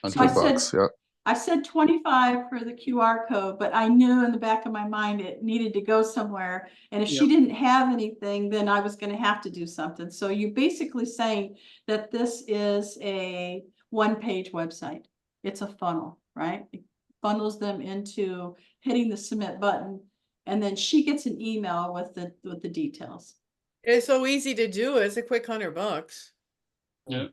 $100 I said- bucks. Yeah. I said 25 for the QR code, but I knew in the back of my mind it needed to go somewhere. And if she Yep. didn't have anything, then I was gonna have to do something. So you're basically saying that this is a one-page website. It's a funnel, right? It funnels them into hitting the submit button, and then she gets an email with the details. It's so easy to do. It's a quick $100. Yeah.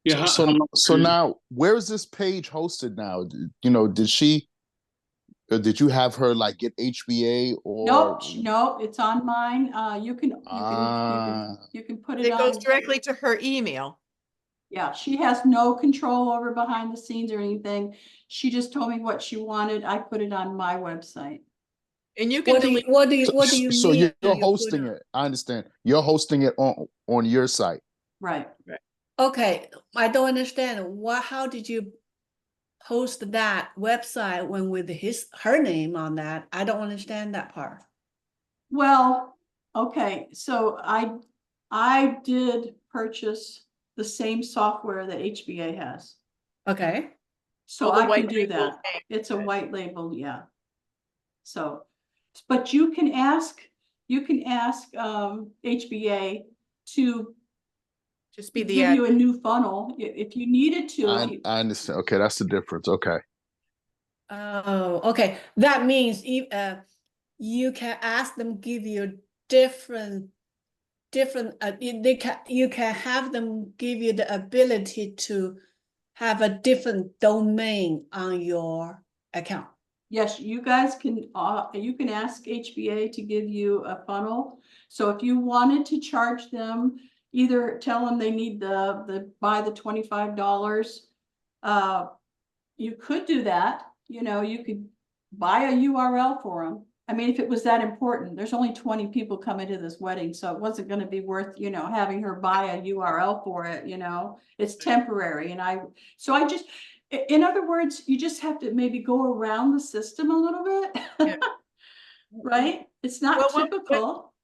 Yeah. So now, where is this page hosted now? You know, did you have her like get HBA or? Nope, nope, it's on mine. You can put it It goes on. directly to her email. Yeah, she has no control over behind the scenes or anything. She just told me what she wanted. I put it on my website. And you can What do you, delete. what do you So mean? you're you put hosting on- it. I understand. You're hosting it on your site. Right. Okay, I don't understand. How did you host that website when with her name on that? I don't understand that part. Well, okay, so I did purchase the same software that HBA has. Okay, So Oh, the I white can do label that. thing. It's a Okay. white label, yeah. So, but you can ask HBA to Just be the give ad. you a new funnel if you needed to. if you- I understand. Okay, that's the difference. Okay. oh, okay, that means you can ask them give you different you can have them give you the ability to have a different domain on your account. Yes, you guys can, you can ask HBA to give you a funnel. So if you wanted to charge them, either tell them they need buy the $25. You could do that, you know, you could buy a URL for them. I mean, if it was that important, there's only 20 people coming to this wedding, so it wasn't gonna be worth, you know, having her buy a URL for it, you know? It's temporary, and I just, in other words, you just have to maybe go around the system a little bit. Yeah. Right? It's not Well, typical.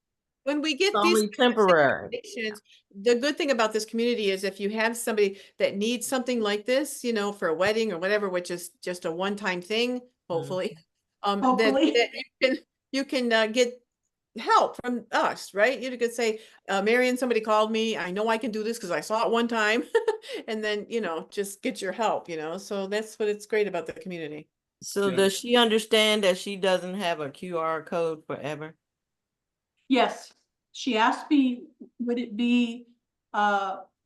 when we get It's these only kind of temporary. situations, the good thing about this community is if you have somebody that needs something like this, you know, for a wedding or whatever, which is just a one-time thing, hopefully, Hopefully. that you can get help from us, right? You could say, Marion, somebody called me. I know I can do this because I saw it one time. And then, you know, just get your help, you know? So that's what it's great about the community. So Yeah. does she understand that she doesn't have a QR code forever? Yes, she asked me, would it be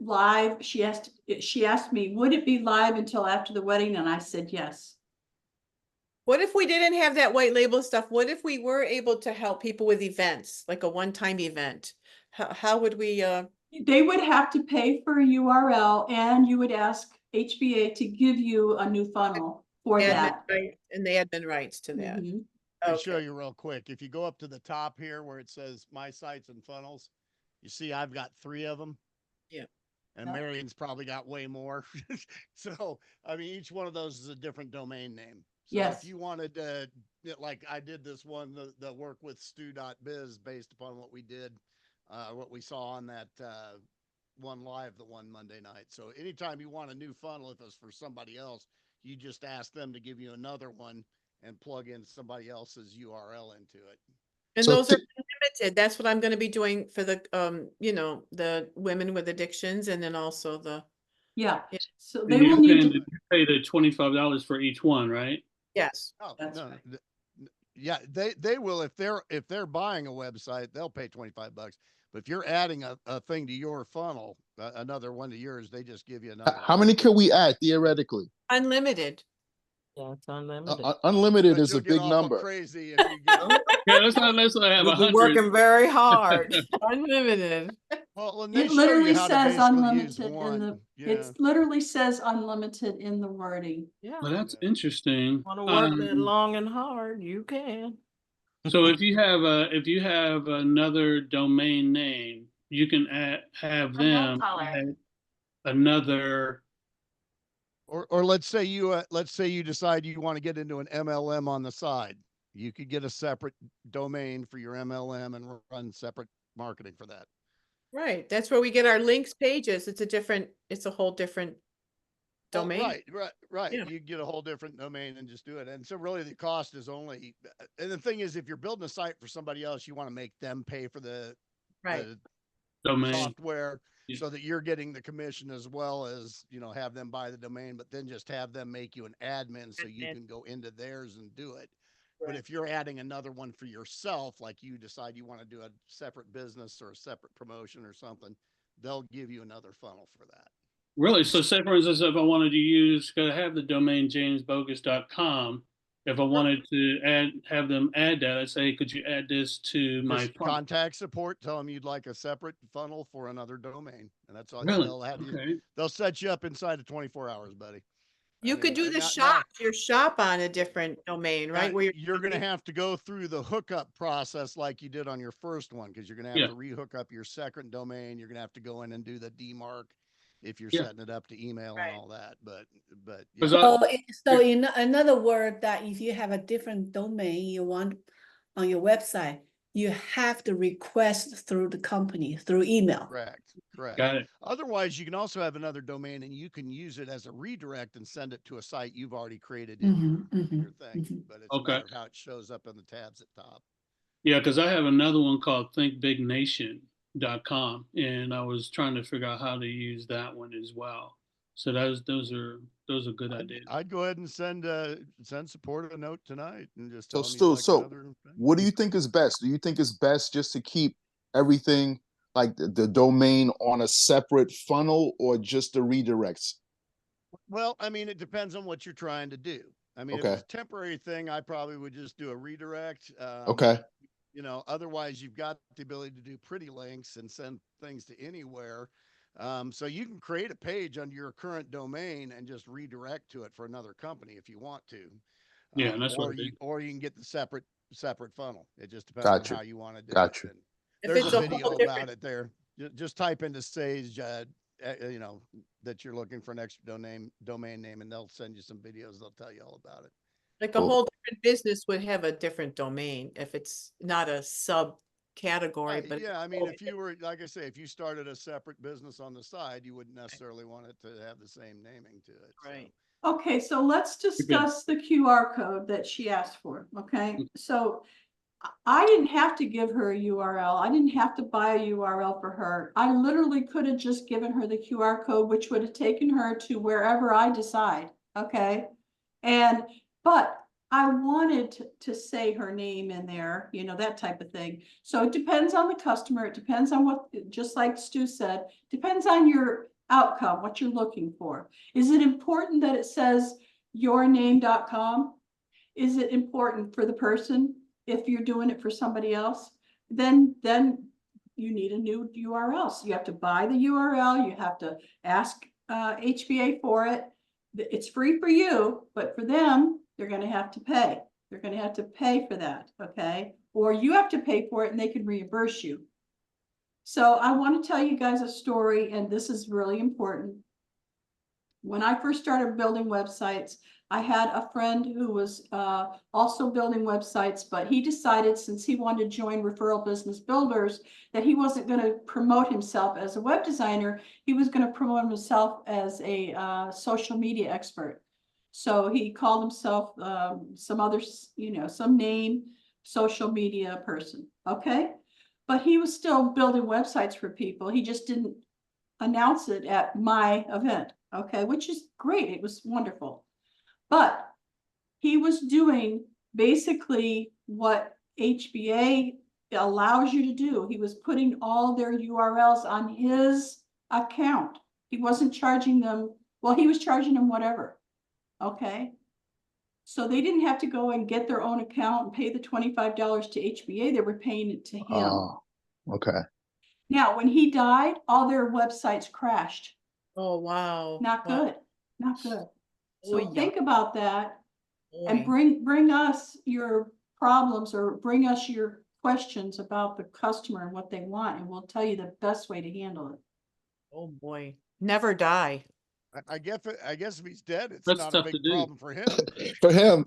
live? She asked me, would it be live until after the wedding? And I said yes. What if we didn't have that white label stuff? What if we were able to help people with events, like a one-time event? How would we, They would have to pay for a URL, and you would ask HBA to give you a new funnel for admin that. rights and the admin rights to that? Mhm. Let me show Okay. you real quick. If you go up to the top here where it says my sites and funnels, you see I've got 3 of them. Yeah. And Yep. Marion's probably got way more. So, I mean, each one of those is a different domain name. So Yes. if you wanted to, like I did this one, the work with stu.biz based upon what we did, what we saw on that one live, the one Monday night. So anytime you want a new funnel, if it's for somebody else, you just ask them to give you another one and plug in somebody else's URL into it. And So those are limited. That's what I'm going to be doing for the, you know, the women with addictions, and then also the, Yeah, Yeah. so And they will need to, you pay the $25 for each one, right? yes. Oh, That's no, right. yeah, they will, if they're buying a website, they'll pay $25. But if you're adding a thing to your funnel, another one to yours, they just give you another. how many can we add theoretically? Unlimited. Yeah, it's unlimited. Unlimited But is a you'll get big awful number. crazy if you get. Yeah, let's not have You'll be 100. working very hard. Unlimited. Well, and they it show you literally how to says basically use unlimited in one. the, Yeah. it literally says unlimited in the wording. Yeah. Well, that's interesting. Want to work that long and hard, you can. So if you have another domain name, you can have them add another. Or let's say you decide you want to get into an MLM on the side. You could get a separate domain for your MLM and run separate marketing for that. Right. That's where we get our links pages. It's a whole different domain. Right. Yeah. You get a whole different domain and just do it. And so really the cost is only, and the thing is, if you're building a site for somebody else, you want to make them pay for the Right. Domain. software Yeah. so that you're getting the commission as well as, have them buy the domain, but then just have them make you an admin so you Admin. can go into theirs and do it. But Right. if you're adding another one for yourself, like you decide you want to do a separate business or a separate promotion or something, they'll give you another funnel for that. Really? So say for instance, if I wanted to use, because I have the domain jamesbogus.com, if I wanted to have them add that, I'd say, could you add this to my Just funnel? contact support, tell them you'd like a separate funnel for another domain. And that's all. Really? They'll have you, Okay. they'll set you up inside of 24 hours, buddy. You could do the now- shop, your shop on a different domain, right? Where you're going to have to go through the hookup process like you did on your first one, because you're going to have Yeah. to rehook up your second domain. You're going to have to go in and do the DMARC if you're Yeah. setting it up to email Right. and all that. But Because yeah. So in another word, that if you have a different domain you want on your website, you have to request through the company, through email. Correct. got it. Otherwise, you can also have another domain and you can use it as a redirect and send it to a site you've already created in your thing. But it's a Okay. matter of how it shows up in the tabs at top. Yeah, because I have another one called thinkbignation.com, and I was trying to figure out how to use that one as well. So those are good ideas. I'd go ahead and send support a note tonight and just So tell them Stu, you'd like so another thing. what do you think is best? Do you think it's best just to keep everything like the domain on a separate funnel or just the redirects? Well, I mean, it depends on what you're trying to do. I mean, if Okay. it's a temporary thing, I probably would just do a redirect. Okay. Otherwise you've got the ability to do pretty links and send things to anywhere. So you can create a page under your current domain and just redirect to it for another company if you want to. Yeah, and that's what I did. Or you can get the separate funnel. It just depends Gotcha. on how you want to do Gotcha. it. And If there's it's a a video whole about different- it there. Just type into Sage, that you're looking for an extra domain name, and they'll send you some videos. They'll tell you all about it. like a Cool. whole different business would have a different domain if it's not a subcategory, but Yeah, I mean, whole if you were, like I say, if you started a separate business on the side, you wouldn't necessarily want it to have the same naming to it. so. Right. Okay, so let's discuss the QR code that she asked for, okay? So I didn't have to give her a URL. I didn't have to buy a URL for her. I literally could have just given her the QR code, which would have taken her to wherever I decide, okay? But I wanted to say her name in there, that type of thing. So it depends on the customer. It depends on what, just like Stu said, depends on your outcome, what you're looking for. Is it important that it says yourname.com? Is it important for the person? If you're doing it for somebody else, then you need a new URL. So you have to buy the URL. You have to ask HBA for it. It's free for you, but for them, they're going to have to pay. They're going to have to pay for that, okay? Or you have to pay for it and they can reimburse you. So I want to tell you guys a story, and this is really important. When I first started building websites, I had a friend who was also building websites, but he decided, since he wanted to join Referral Business Builders, that he wasn't going to promote himself as a web designer. He was going to promote himself as a social media expert. So he called himself some other, some name, social media person. Okay. But he was still building websites for people. He just didn't announce it at my event. Okay. Which is great. It was wonderful. But he was doing basically what HBA allows you to do. He was putting all their URLs on his account. He wasn't charging them. Well, he was charging them whatever. Okay. So they didn't have to go and get their own account and pay the $25 to HBA. They were paying it to him. Oh, okay. Now, when he died, all their websites crashed. Oh, wow. Not Wow. good. Not good. So Oh, yeah. think about that. And Boy. bring us your problems, or bring us your questions about the customer and what they want, and we'll tell you the best way to handle it. Oh, boy. Never die. I guess if he's dead, it's That's not a tough big to do. problem for him. For him.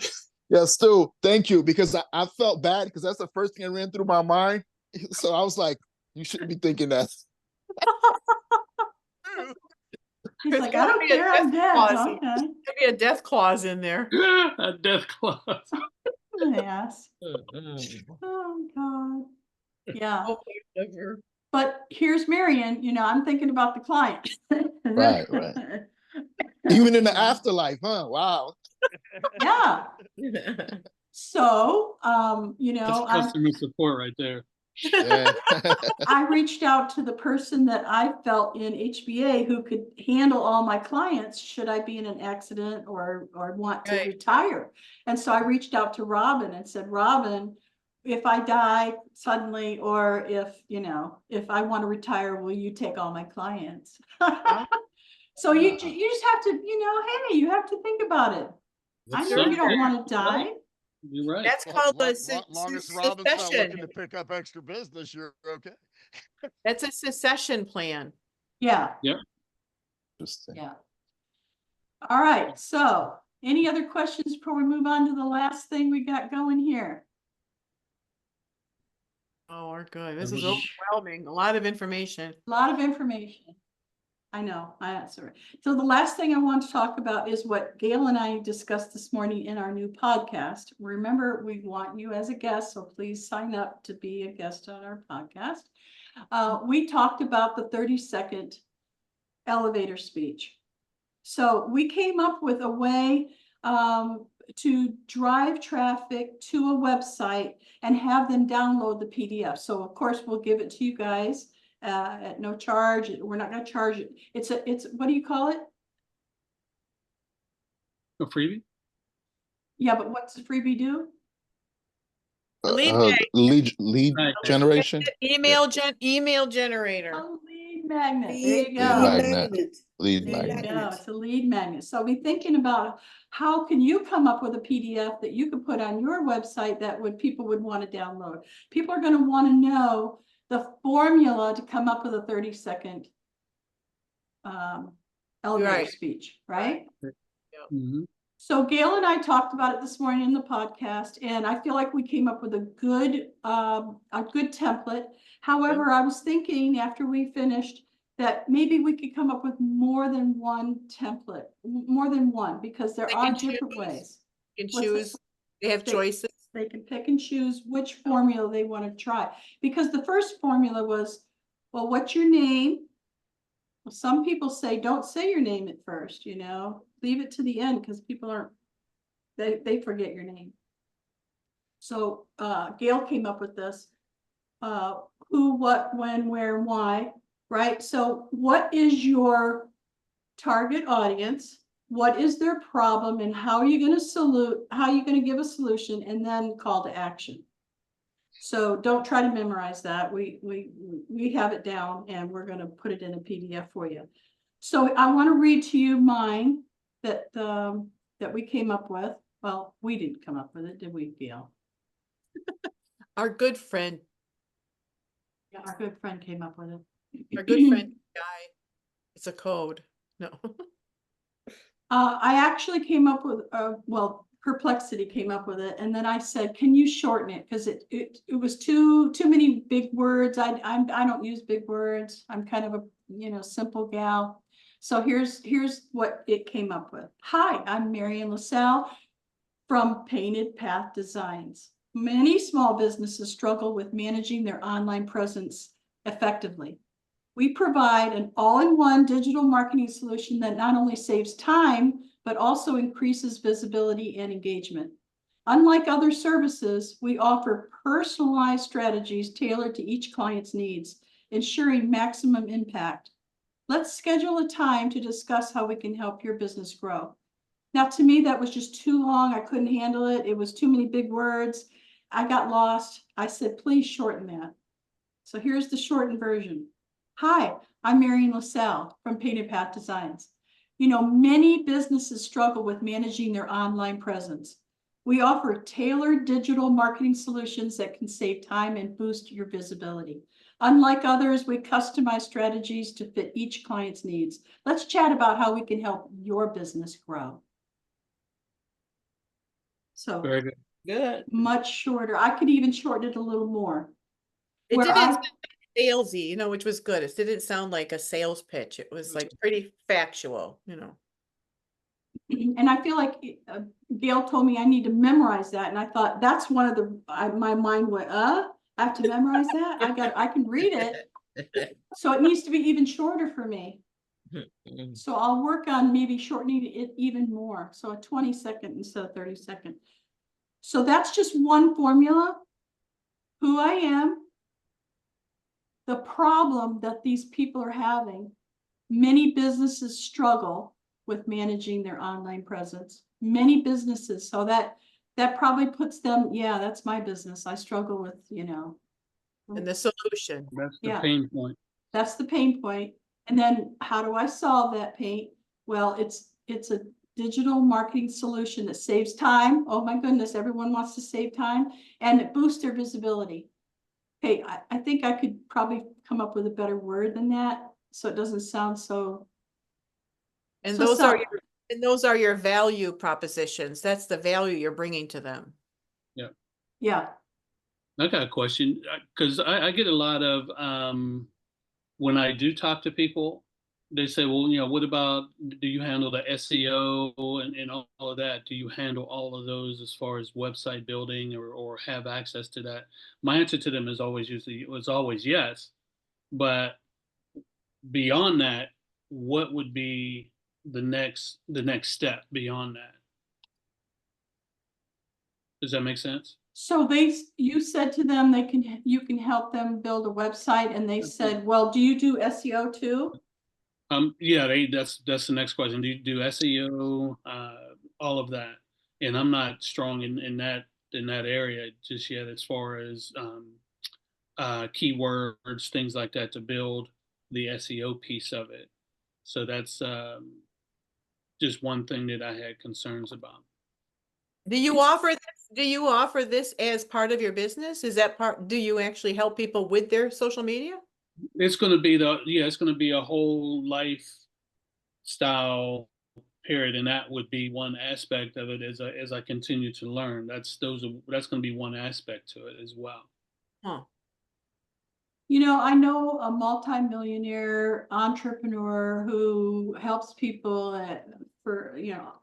Yeah, Stu, thank you, because I felt bad because that's the first thing that ran through my mind. So I was like, you shouldn't be thinking that. He's There's like, I gonna don't be a care, I'm death dead. clause. Okay. There'll be a death clause in there. A death clause. An ass. Mm-mm. Oh, God. Yeah. Oh, whatever. But here's Marion, I'm thinking about the client. Right, right. Even in the afterlife, huh? Wow. Yeah. So, That's customer support right there. Yeah. I reached out to the person that I felt in HBA who could handle all my clients should I be in an accident or want to Right. retire. And so I reached out to Robin and said, Robin, if I die suddenly, or if I want to retire, will you take all my clients? So you just have to, hey, you have to think about it. I know you don't want to die. You're right. That's called a Long as Robin's not secession. looking to pick up extra business, you're okay. That's a secession plan. Yeah. Interesting. Yeah. All right. So any other questions before we move on to the last thing we got going here? Oh, we're good. This is was- overwhelming. A lot of information. A lot of information. I know, sorry. So the last thing I want to talk about is what Gail and I discussed this morning in our new podcast. Remember, we want you as a guest, so please sign up to be a guest on our podcast. We talked about the 30-second elevator speech. So we came up with a way to drive traffic to a website and have them download the PDF. So of course, we'll give it to you guys at no charge. We're not going to charge it. It's what do you call it? A freebie? Yeah, but what's the freebie do? Lead Right. generation. Email generator. A lead magnet. There Lead you go. magnet. Lead There you magnet. go. It's a lead magnet. So we're thinking about how can you come up with a PDF that you could put on your website that people would want to download. People are going to want to know the formula to come up with a 30-second elevator Right. speech, right? Mhm. So Gail and I talked about it this morning in the podcast, and I feel like we came up with a good template. However, I was thinking after we finished that maybe we could come up with more than one template, more than one, because there They are can different choose. ways. You can What's that? choose. They have They- choices. They can pick and choose which formula they want to try. Because the first formula was, well, what's your name? Well, some people say, don't say your name at first, leave it to the end because people they forget your name. So Gail came up with this, who, what, when, where, why, right? So what is your target audience? What is their problem and how are you going to give a solution, and then call to action. So don't try to memorize that. We have it down and we're going to put it in a PDF for you. So I want to read to you mine that we came up with. Well, we didn't come up with it, did we, Gail? Our good friend. Yeah, our good friend came up with it. Our good friend guy. It's a code. No. I actually came up with, Perplexity came up with it, and then I said, "Can you shorten it?" Because it was too many big words. I don't use big words. I'm kind of a simple gal. So here's what it came up with. Hi, I'm Marion LaSalle from Painted Path Designs. Many small businesses struggle with managing their online presence effectively. We provide an all-in-one digital marketing solution that not only saves time, but also increases visibility and engagement. Unlike other services, we offer personalized strategies tailored to each client's needs, ensuring maximum impact. Let's schedule a time to discuss how we can help your business grow. Now, to me, that was just too long. I couldn't handle it. It was too many big words. I got lost. I said, please shorten that. So here's the shortened version. Hi, I'm Marion LaSalle from Painted Path Designs. Many businesses struggle with managing their online presence. We offer tailored digital marketing solutions that can save time and boost your visibility. Unlike others, we customize strategies to fit each client's needs. Let's chat about how we can help your business grow. So Very good. Good. much shorter. I could even shorten it a little more. It Where didn't salesy, you know, which was good. It didn't sound like a sales pitch. It was like pretty factual, you know. And I feel like Gail told me I need to memorize that. And I thought that's one of my mind went, I have to memorize that. I can read it. So it needs to be even shorter for me. So I'll work on maybe shortening it even more. So a 20-second instead of 30-second. So that's just one formula. Who I am, the problem that these people are having. Many businesses struggle with managing their online presence. Many businesses. So that probably puts them, yeah, that's my business. I struggle with, you know. And the solution. That's the Yeah. pain point. That's the pain point. And then how do I solve that pain? Well, it's a digital marketing solution that saves time. Oh my goodness, everyone wants to save time, and it boosts their visibility. Hey, I think I could probably come up with a better word than that, so it doesn't sound so. And So those are your value propositions. That's the value you're bringing to them. Yeah. I got a question because I get a lot of when I do talk to people, they say, well, you know, what about, do you handle the SEO and all of that? Do you handle all of those as far as website building or have access to that? My answer to them is always yes. But beyond that, what would be the next step beyond that? Does that make sense? So you said to them you can help them build a website, and they said, well, do you do SEO too? Yeah, that's the next question. Do you do SEO, all of that? And I'm not strong in that area just yet, as far as keywords, things like that, to build the SEO piece of it. So that's just one thing that I had concerns about. Do you offer this? Do you offer this as part of your business? Is that part? Do you actually help people with their social media? It's going to be it's going to be a whole lifestyle period, and that would be one aspect of it as I continue to learn. That's going to be one aspect to it as well. Huh. You know, I know a multimillionaire entrepreneur who helps people for, you know,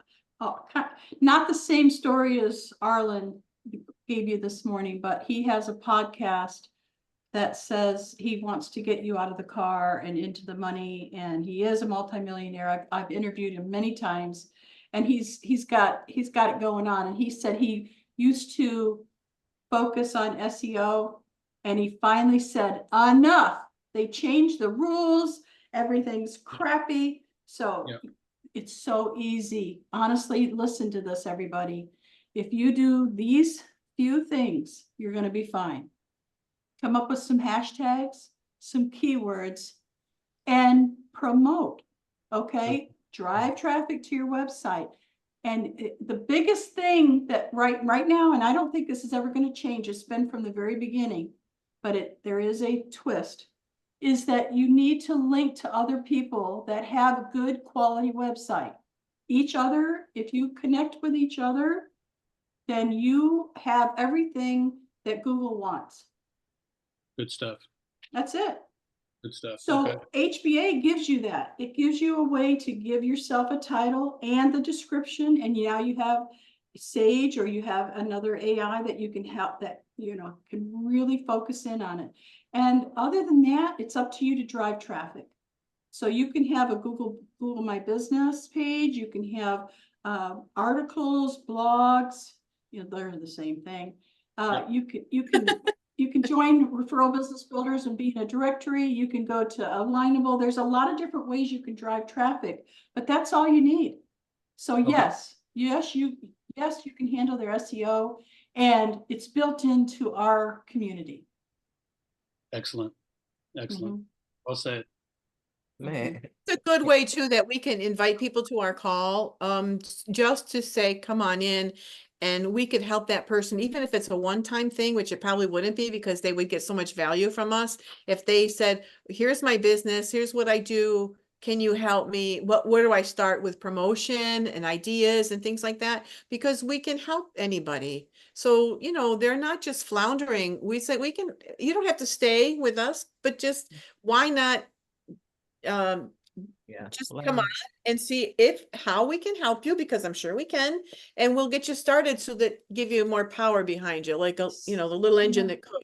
not the same story as Arlen gave you this morning, but he has a podcast that says he wants to get you out of the car and into the money. And he is a multimillionaire. I've interviewed him many times, and he's got it going on. And he said he used to focus on SEO, and he finally said, enough. They changed the rules. Everything's crappy. So it's so easy. Honestly, listen to this, everybody. If you do these few things, you're going to be fine. Come up with some hashtags, some keywords, and promote. Okay? Drive traffic to your website. And the biggest thing that right now, and I don't think this is ever going to change, it's been from the very beginning, but there is a twist, is that you need to link to other people that have a good quality website. Each other, if you connect with each other, then you have everything that Google wants. Good stuff. That's it. Good stuff. So okay. HBA gives you that. It gives you a way to give yourself a title and the description, and now you have Sage, or you have another AI that you can help, that, you know, can really focus in on it. And other than that, it's up to you to drive traffic. So you can have a Google My Business page. You can have articles, blogs. You know, they're the same thing. You can join Referral Business Builders and be in a directory. You can go to Alignable. There's a lot of different ways you can drive traffic, but that's all you need. So yes, you can handle their SEO, and it's built into our community. Excellent. Mhm. Well said. Man. It's a good way too that we can invite people to our call, just to say, come on in, and we could help that person, even if it's a one-time thing, which it probably wouldn't be, because they would get so much value from us. If they said, here's my business, here's what I do, can you help me? Where do I start with promotion and ideas and things like that? Because we can help anybody. So, you know, they're not just floundering. We say you don't have to stay with us, but just why not Yeah. just learn. come on and see how we can help you, because I'm sure we can, and we'll get you started so that give you more power behind you, like the little engine that could.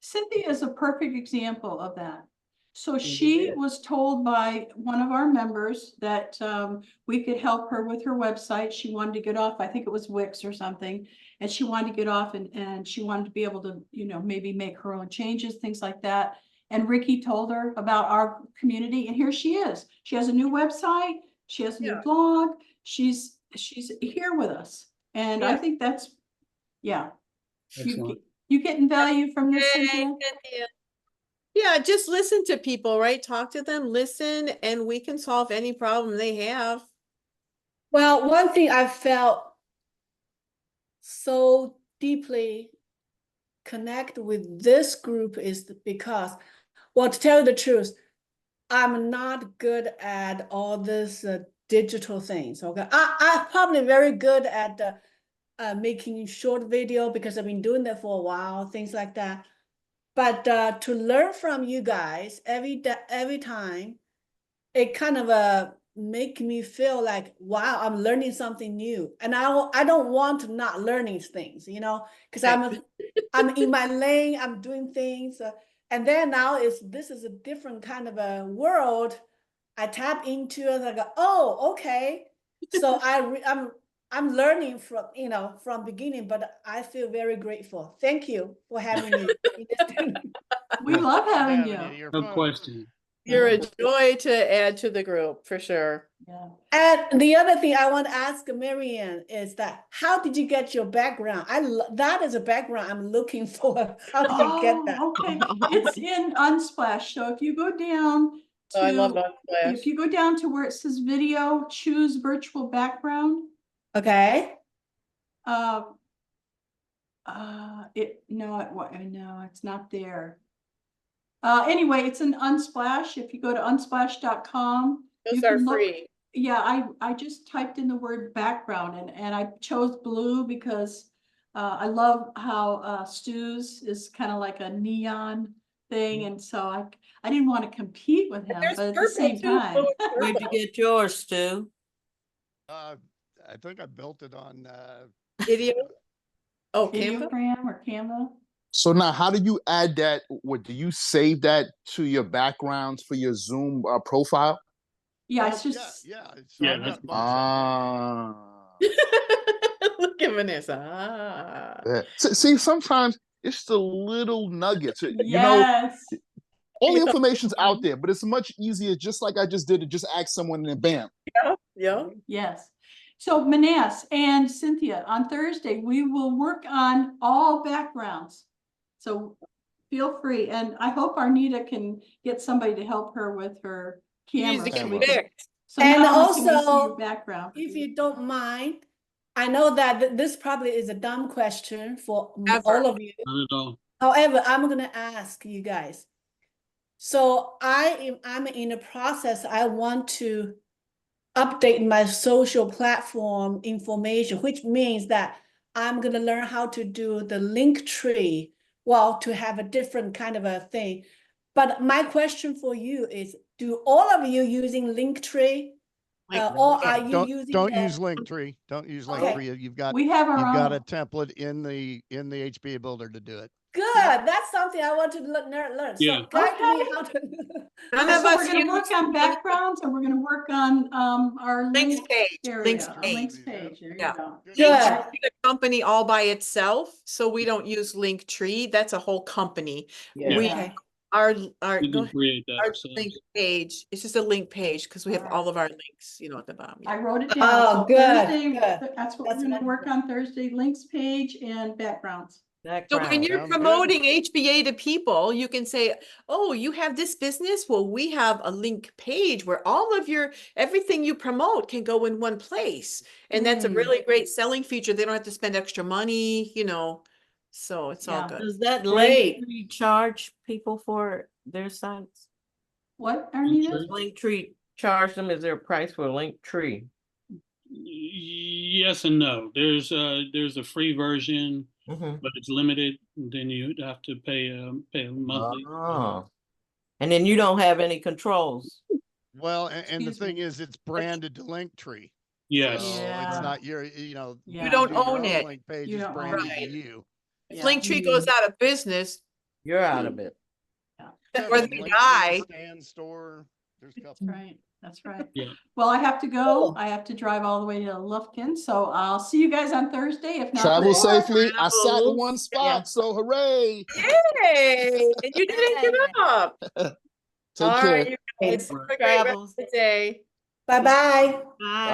Cynthia is a perfect example of that. So Indeed she is. was told by one of our members that we could help her with her website. She wanted to get off, I think it was Wix or something, and she wanted to get off and she wanted to be able to, maybe make her own changes, things like that. And Ricky told her about our community, and here she is. She has a new website. She has a new blog. She's here with us. And I think that's, yeah. Excellent. You getting value from this, Yay, Cynthia? Cynthia. Yeah, just listen to people, right? Talk to them, listen, and we can solve any problem they have. Well, one thing I felt so deeply connect with this group is because, well, to tell you the truth, I'm not good at all this digital things. Okay, I'm probably very good at making short video because I've been doing that for a while, things like that. But to learn from you guys every time, it kind of make me feel like, wow, I'm learning something new, and I don't want to not learning things, because I'm in my lane, I'm doing things, and then now this is a different kind of a world I tap into, and I go, oh, okay, so I'm learning from beginning, but I feel very grateful. Thank you for having me. We love having Having you. your No phone. question. You're a joy to add to the group, for sure. Yeah. And the other thing I want to ask Marianne is that how did you get your background? That is a background I'm looking for. How did you get that? Okay. It's in Unsplash. So if you go down Oh, I love to, Unsplash. if you go down to where it says video, choose virtual background. Okay. No, it's not there. Anyway, it's in Unsplash. If you go to unsplash.com, you Those are can look. free. Yeah, I just typed in the word background and I chose blue because I love how Stu's is kind of like a neon thing, and so I didn't want to compete with him, There's but at the purple same too. time. Where'd you get yours, Stu? I think I built it on Video. Oh, Canva. Videogram or Canva. So now, how do you add that? What do you save that to your backgrounds for your Zoom profile? Yeah, it's just So Yeah, I've that's got both of them. Look at Vanessa. Yeah. See, sometimes it's the little nuggets. yes. All the Yeah. information's out there, but it's much easier, just like I just did, to just ask someone and then bam. Yeah. Yes. So Manas and Cynthia, on Thursday, we will work on all backgrounds. So feel free. And I hope Arnita can get somebody to help her with her camera. Easy So to we can, fix. so And not only can we see also, your background. if you don't mind, I know that this probably is a dumb question for Ever. all of you. Not at all. However, I'm gonna ask you guys. So I'm in a process. I want to update my social platform information, which means that I'm gonna learn how to do the link tree, well, to have a different kind of a thing. But my question for you is, do all of you using Linktree? Or are you using Don't the- use Linktree. Don't use Okay. Linktree. We have our got own. a template in the HBA builder to do it. Good, that's something I want to learn. Yeah. So guide me Okay. how to. None So of we're us going to use work on backgrounds and we're going to work on our links link page. area, Links our page. links page. There Yeah. you go. Good. A company all by itself, so we don't use Linktree. That's a whole company. Yeah. We Okay. our We go can ahead. create that Our ourselves. link page. It's just a link page because we have Alright. all of our links, at the bottom. I Yeah. wrote it down. Oh, So good, Thursday, good. that's what That's we're going to work wonderful. on Thursday, links page and backgrounds. So when Background. you're Sounds good. promoting HBA to people, you can say, oh, you have this business? Well, we have a link page where all of everything you promote can go in one place. And that's a Mm. really great selling feature. They don't have to spend extra money, so it's all Yeah. good. Does that Great. Linktree charge people for their sites? What, Arnita? Linktree? Linktree charge them? Is there a price for a link tree? Yes and no. There's a free version, Mhm. but it's limited. And then you have to pay a monthly. Oh. And then you don't have any controls. Well, and the Excuse thing me. is, it's branded to Linktree. Yes. So Yeah. it's not your, you know. Yeah. You don't do your own own it. Link page You is don't own branded to it. you. If Yeah. Linktree goes out of business, You're out of it. or Seven, they Linktree, die. Stan Store, there's a That's couple. right. That's right. Yeah. Well, I have to go. Cool. I have to drive all the way to Lufkin. So I'll see you guys on Thursday. If not Travel before. safely. I sat in Travel. one Yeah. spot, so hooray! Yay! And you didn't give up. Take All care. right, you guys. Thanks. Have a great rest Travels. of the day. Bye-bye. Bye.